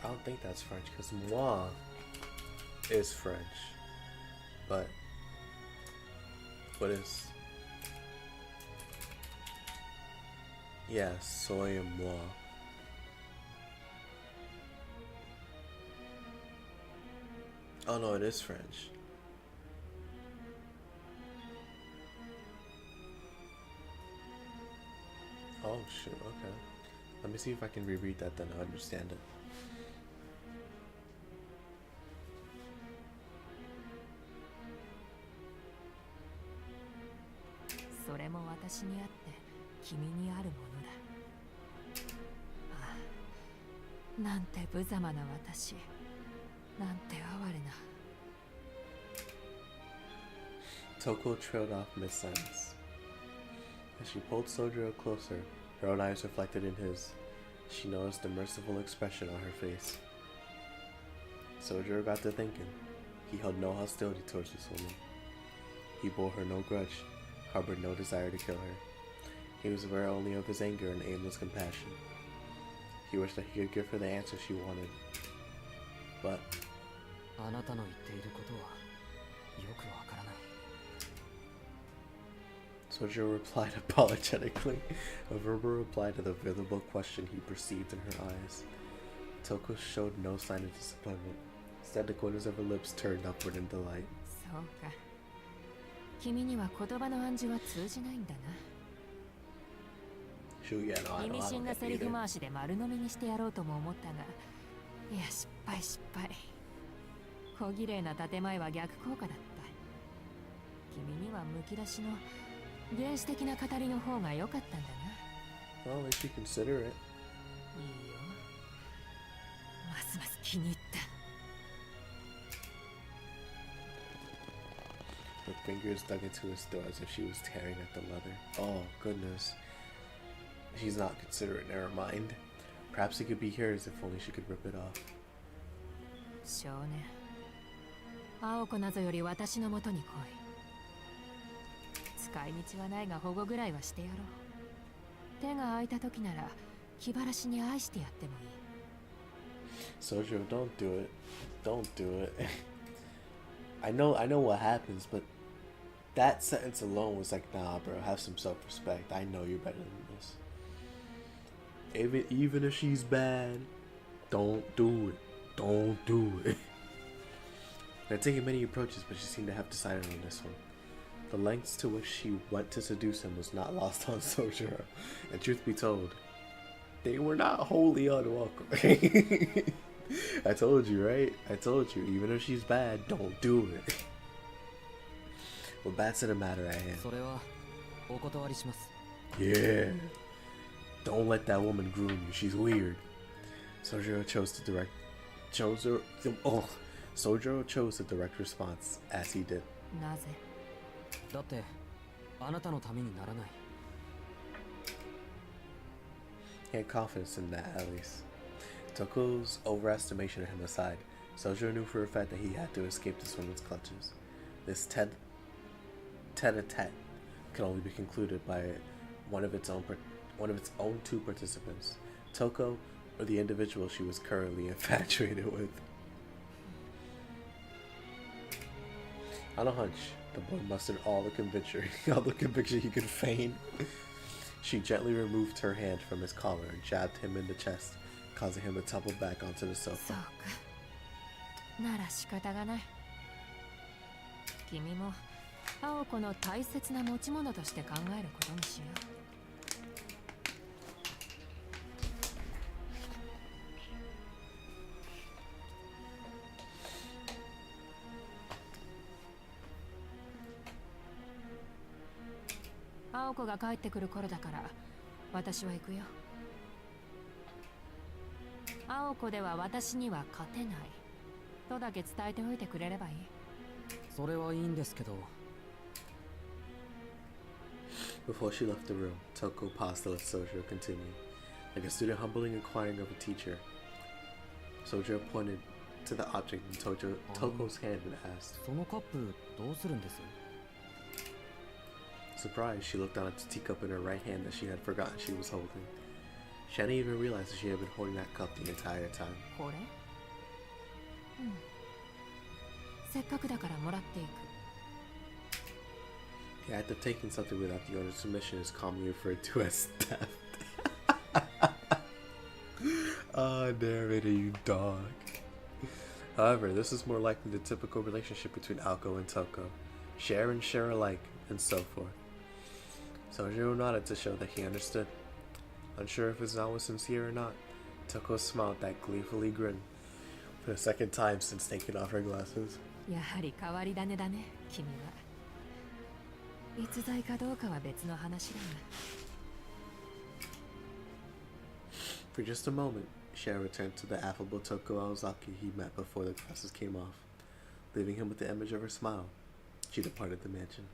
I don't think that's French because moi is French. But what is? Yeah, soy and moi. Oh no, it is French. Oh shoot, okay. Let me see if I can reread that then I understand it. それも私にあって君にあるものだ。ああ、なんて無様な私、なんて哀れな。 Toko trailed off mid-sentence. As she pulled Soujuro closer, her own eyes reflected in his. She noticed the merciful expression on her face. Soujuro got to thinking. He held no hostility towards this woman. He bore her no grudge, harbored no desire to kill her. He was aware only of his anger and aimless compassion. He wished that he could give her the answer she wanted. But あなたの言っていることはよくわからない。 Soujuro replied apologetically, a verbal reply to the visible question he perceived in her eyes. Toko showed no sign of disappointment. Instead, the corners of her lips turned upward in delight. そうか。君には言葉の暗示は通じないんだな。 Shoot, yeah, no, I 意 don't, 味 I 深 don't な get セリフ either. 回しで丸飲みにしてやろうとも思ったが、いや失敗。小綺麗な建前は逆効果だった。君にはむき出しの原始的な語りの方が良かったんだな。 Well, at least you consider it. いいよ。ますます気に入った。 Her fingers dug into his throat as if she was tearing at the leather. Oh, goodness. She's not considerate, never mind. Perhaps it could be hers if only she could rip it off. 少年、青子なぞより私のもとに来い。使い道はないが保護ぐらいはしてやろう。手が空いた時なら気晴らしに愛してやってもいい。 Souyjuro, don't do it. Don't do it. I know what happens, but that sentence alone was like, nah, bro, have some self-respect. I know you're better than this. Even if she's bad, don't do it. Don't do it. They're taking many approaches, but she seemed to have decided on this one. The lengths to which she went to seduce him was not lost on Souyjuro, and truth be told, they were not wholly unwelcome. I told you, right? I told you, even if she's bad, don't do it. Well, back to the matter at hand. それはお断りします。 Yeah. Don't let that woman groom you. She's weird. Souyjuro chose to direct. Souyjuro chose the direct response as he did. なぜ？だってあなたのためにならない。 He had confidence in that, at least. Toko's overestimation of him aside, Souyjuro knew for a fact that he had to escape this woman's clutches. This tete-a-tete could only be concluded by one of its own two participants, Toko or the individual she was currently infatuated with. On a hunch, the boy mustered all the conviction he could feign. She gently removed her hand from his collar and jabbed him in the chest, causing him to tumble back onto the そう sofa. か。なら仕方がない。君も青子の大切な持ち物として考えることにしよう。青子が帰ってくる頃だから私は行くよ。青子では私には勝てないとだけ伝えておいてくれればいい。それはいいんですけど。 Before she left the room, Toko paused to let Souyjuro continue. Like a student humbling and inquiring of a teacher, Souyjuro pointed to the object in Toko's hand and asked. そのカップどうするんです？ Surprised, she looked down at the teacup in her right hand that she had forgotten she was holding. She hadn't even realized that she had been holding that cup the entire time. これ？うん。せっかくだからもらっていく。 The act of taking something without the owner's permission is commonly referred to as theft. Ah, narrator, you dog. However, this is more likely the typical relationship between Aoko and Toko. Share and share alike, and so forth. Souyjuro nodded to show that he understood. Unsure if his nod was sincere or not, Toko smiled that gleefully grin for the second time since taking off her glasses. やはり変わり種だね、君は。逸材かどうかは別の話だが。 For just a moment, Cher returned to the affable Toko Aozaki he met before the glasses came off. Leaving him with the image of her smile, she departed the mansion.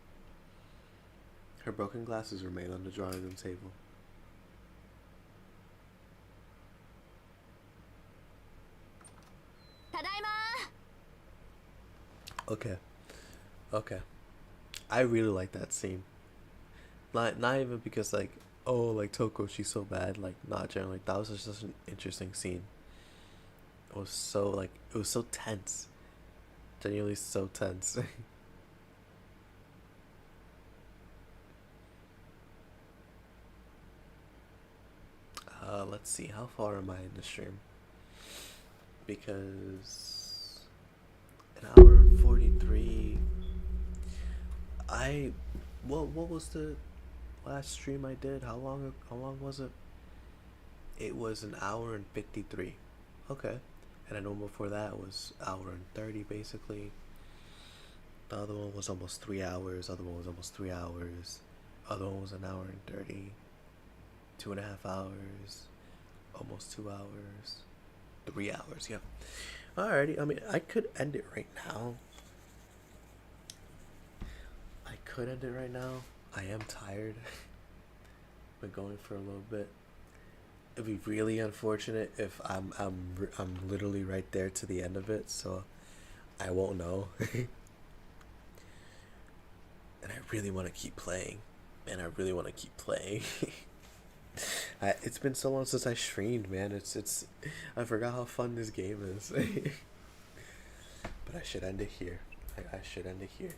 Her broken glasses remained on the drawing room table. Okay. I really like that scene. Not even because like, oh, like Toko, she's so bad. Like, not generally. That was just such an interesting scene. It was so tense. Genuinely so tense. Let's see, how far am I in the stream? Because an hour and 43. What was the last stream I did? How long was it? It was an hour and 53. Okay. And I know before that was hour and 30 basically. The other one was almost 3 hours. Other one was almost 3 hours. Other one was an hour and 30. 2.5 hours. Almost 2 hours. 3 hours, yeah. Alrighty, I mean, I could end it right now. I am tired. Been going for a little bit. It'd be really unfortunate if I'm literally right there to the end of it, so I won't know. And I really want to keep playing. It's been so long since I streamed, man. It's I forgot how fun this game is. But I should end it here. I should end it here.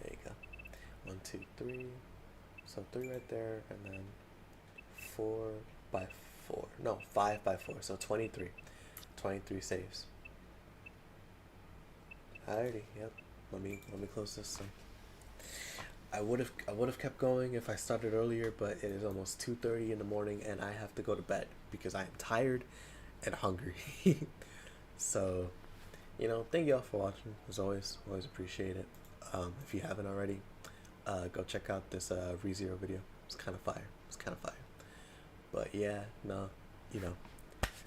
There you go. 1, 2, 3. So 3 right there, and then 4 by 4. No, 5 by 4. So 23. 23 saves. Alrighty, yep. Let me close this thing. I would have kept going if I started earlier, but it is almost 2:30 in the morning and I have to go to bed because I am tired and hungry. So, you know, thank y'all for watching. As always appreciate it. If you haven't already, go check out this ReZero video. It's kind of fire. But yeah, no, you know,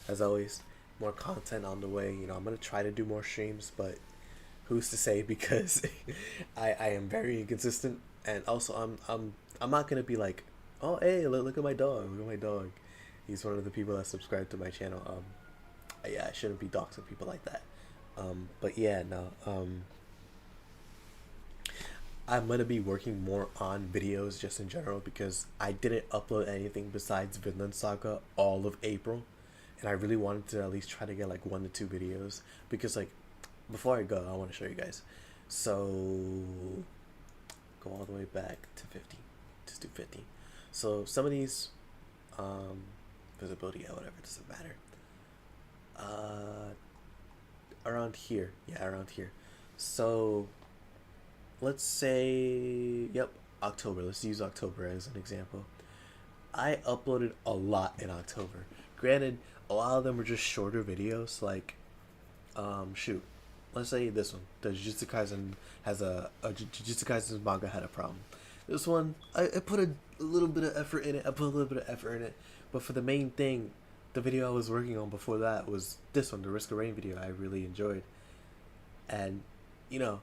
as always, more content on the way. You know, I'm gonna try to do more streams, but who's to say, because I am very inconsistent, and also I'm not gonna be like, oh hey, look at my dog, he's one of the people that subscribe to my channel. Yeah, I shouldn't be doxing people like that. But yeah, no, I'm gonna be working more on videos just in general, because I didn't upload anything besides Vinland Saga all of April, and I really wanted to at least try to get like 1 to 2 videos, because like, before I go, I want to show you guys. So go all the way back to 50. Just do 50. So some of these visibility, yeah, whatever, it doesn't matter. Around here. Yeah, around here. So let's say, yep, October. Let's use October as an example. I uploaded a lot in October. Granted, a lot of them were just shorter videos, like shoot, let's say this one, the Jujutsu Kaisen has a Jujutsu Kaisen manga had a problem. This one, I put a little bit of effort in it. But for the main thing, the video I was working on before that was this one, the Risk of Rain video. I really enjoyed, and you know,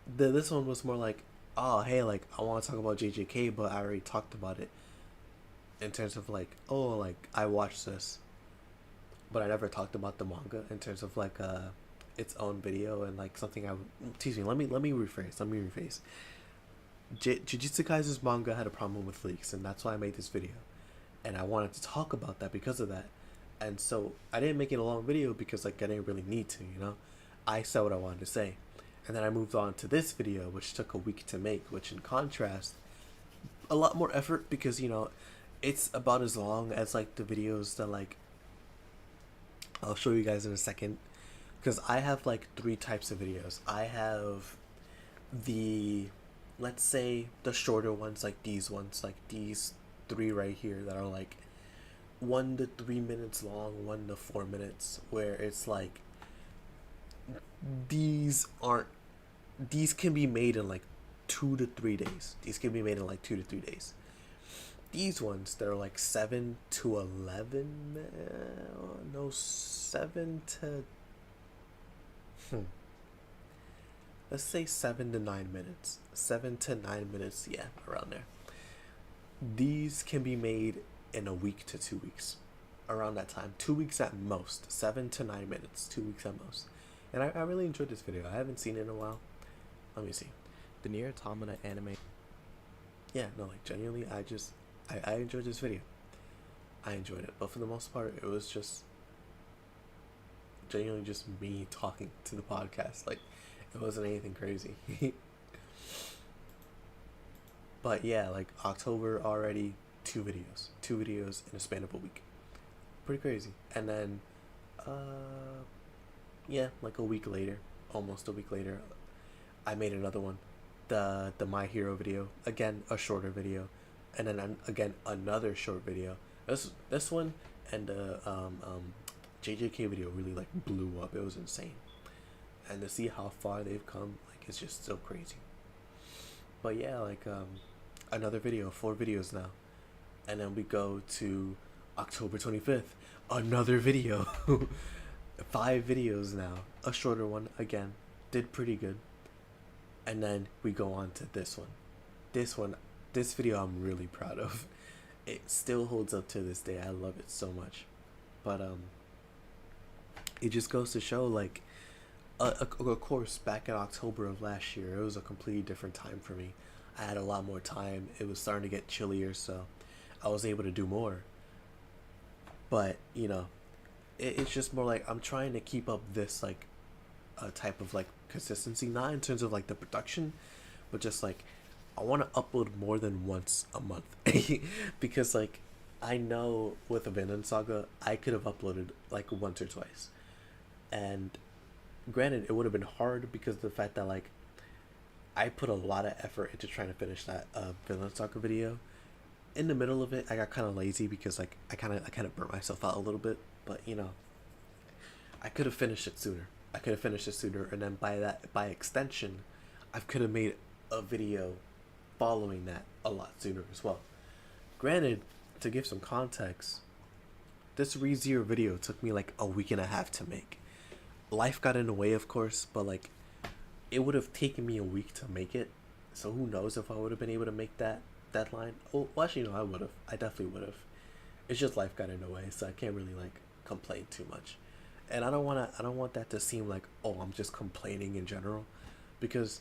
this one was more like, oh hey, like I want to talk about JJK, but I already talked about it. In terms of like, oh, like I watched this, but I never talked about the manga in terms of like its own video, and like something I would, excuse me, let me rephrase. Jujutsu Kaisen's manga had a problem with leaks, and that's why I made this video, and I wanted to talk about that because of that. And so I didn't make it a long video because like I didn't really need to, you know. I said what I wanted to say, and then I moved on to this video, which took a week to make, which in contrast, a lot more effort, because you know, it's about as long as like the videos that like I'll show you guys in a second, because I have like 3 types of videos. I have the, let's say, the shorter ones, like these ones, like these 3 right here that are like 1 to 3 minutes long, 1 to 4 minutes, where it's like these can be made in like 2 to 3 days. These ones that are like 7 to 11, no, 7 to, let's say 7 to 9 minutes. 7 to 9 minutes, yeah, around there. These can be made in a week to 2 weeks, around that time. 2 weeks at most. 7 to 9 minutes, 2 weeks at most. And I really enjoyed this video. I haven't seen it in a while. Let me see. The Nier Automata anime. Yeah, no, like genuinely, I enjoyed this video. I enjoyed it, but for the most part, it was just genuinely just me talking to the podcast. Like, it wasn't anything crazy. But yeah, like October already, 2 videos in a span of a week. Pretty crazy. And then yeah, like a week later, almost a week later, I made another one, the My Hero video, again a shorter video, and then again another short video. This one and the JJK video really like blew up. It was insane, and to see how far they've come, like it's just so crazy. But yeah, like another video, 4 videos now, and then we go to October 25th, another video. 5 videos now, a shorter one, again did pretty good. And then we go on to this video I'm really proud of. It still holds up to this day. I love it so much. But it just goes to show, like, of course, back in October of last year, it was a completely different time for me. I had a lot more time. It was starting to get chillier, so I was able to do more. But you know, it's just more like I'm trying to keep up this like a type of like consistency, not in terms of like the production, but just like I want to upload more than once a month. Because like I know with a Vinland Saga I could have uploaded like once or twice, and granted it would have been hard because of the fact that like I put a lot of effort into trying to finish that Vinland Saga video. In the middle of it I got kind of lazy because like I kind of burnt myself out a little bit, but you know, I could have finished it sooner. I could have finished it sooner, and then by extension, I could have made a video following that a lot sooner as well. Granted, to give some context, this ReZero video took me like a week and a half to make. Life got in the way, of course, but like it would have taken me a week to make it. So who knows if I would have been able to make that deadline? Oh, well, actually, no, I would have. I definitely would have. It's just life got in the way, so I can't really like complain too much. And I don't want that to seem like, oh, I'm just complaining in general, because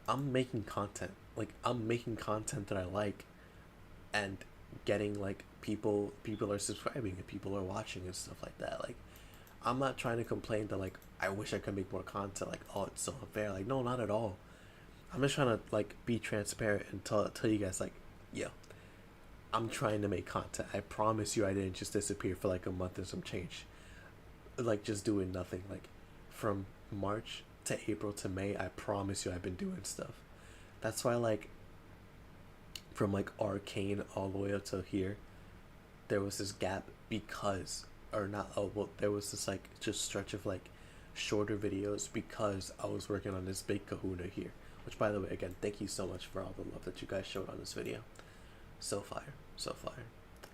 I'm making content. Like I'm making content that I like, and getting like people are subscribing and people are watching and stuff like that. Like I'm not trying to complain that like I wish I could make more content, like, oh, it's so unfair. Like, no, not at all. I'm just trying to like be transparent and tell you guys like, yo, I'm trying to make content. I promise you I didn't just disappear for like a month and some change, like just doing nothing. Like from March to April to May, I promise you I've been doing stuff. That's why like from like Arcane all the way up to here, there was this gap because, or not, oh well, there was this like just stretch of like shorter videos because I was working on this big kahuna here. Which, by the way, again, thank you so much for all the love that you guys showed on this video. So fire, so fire.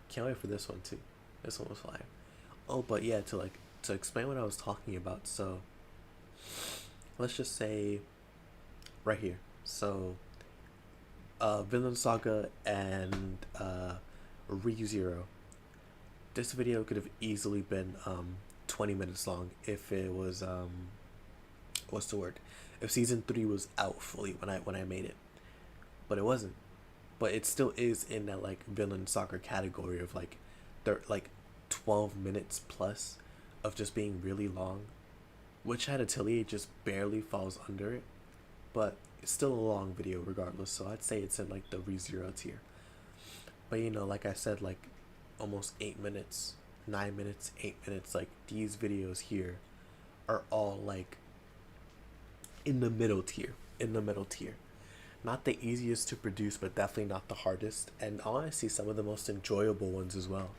Can't wait for this one too. This one was fire. Oh, but yeah, to explain what I was talking about. So let's just say right here. So Vinland Saga and ReZero. This video could have easily been 20 minutes long if it was what's the word? If season 3 was out fully when I made it. But it wasn't. But it still is in that like Vinland Saga category of like they're like 12 minutes plus of just being really long, which at Atelier just barely falls under it, but it's still a long video regardless, so I'd say it's in like the ReZero tier. But you know, like I said, like almost 8 minutes, 9 minutes, 8 minutes, like these videos here are all like in the middle tier, not the easiest to produce, but definitely not the hardest, and honestly some of the most enjoyable ones as well.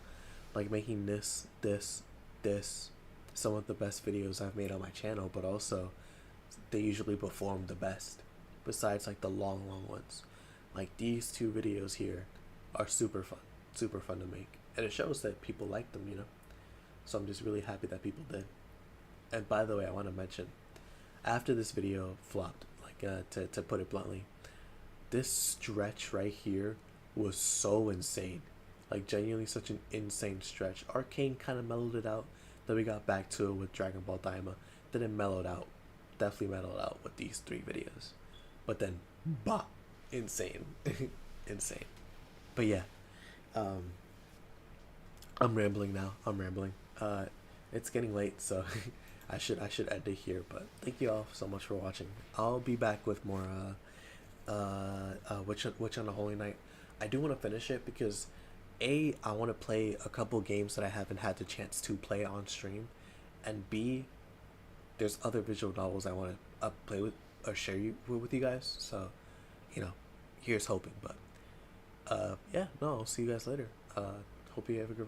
Like making this, some of the best videos I've made on my channel, but also they usually perform the best besides like the long ones. Like these two videos here are super fun to make, and it shows that people like them, you know. So I'm just really happy that people did. And by the way, I want to mention, after this video flopped, like to put it bluntly, this stretch right here was so insane. Like genuinely such an insane stretch. Arcane kind of mellowed it out. Then we got back to it with Dragon Ball Daima. Then it mellowed out. Definitely mellowed out with these 3 videos. But then, bah, insane. Insane. But yeah, I'm rambling now. It's getting late, so I should end it here. But thank you all so much for watching. I'll be back with more Witch on the Holy Night. I do want to finish it because A, I want to play a couple games that I haven't had the chance to play on stream, and B, there's other visual novels I want to play with or share with you guys. So, you know, here's hoping. But yeah, no, I'll see you guys later. Hope you have a good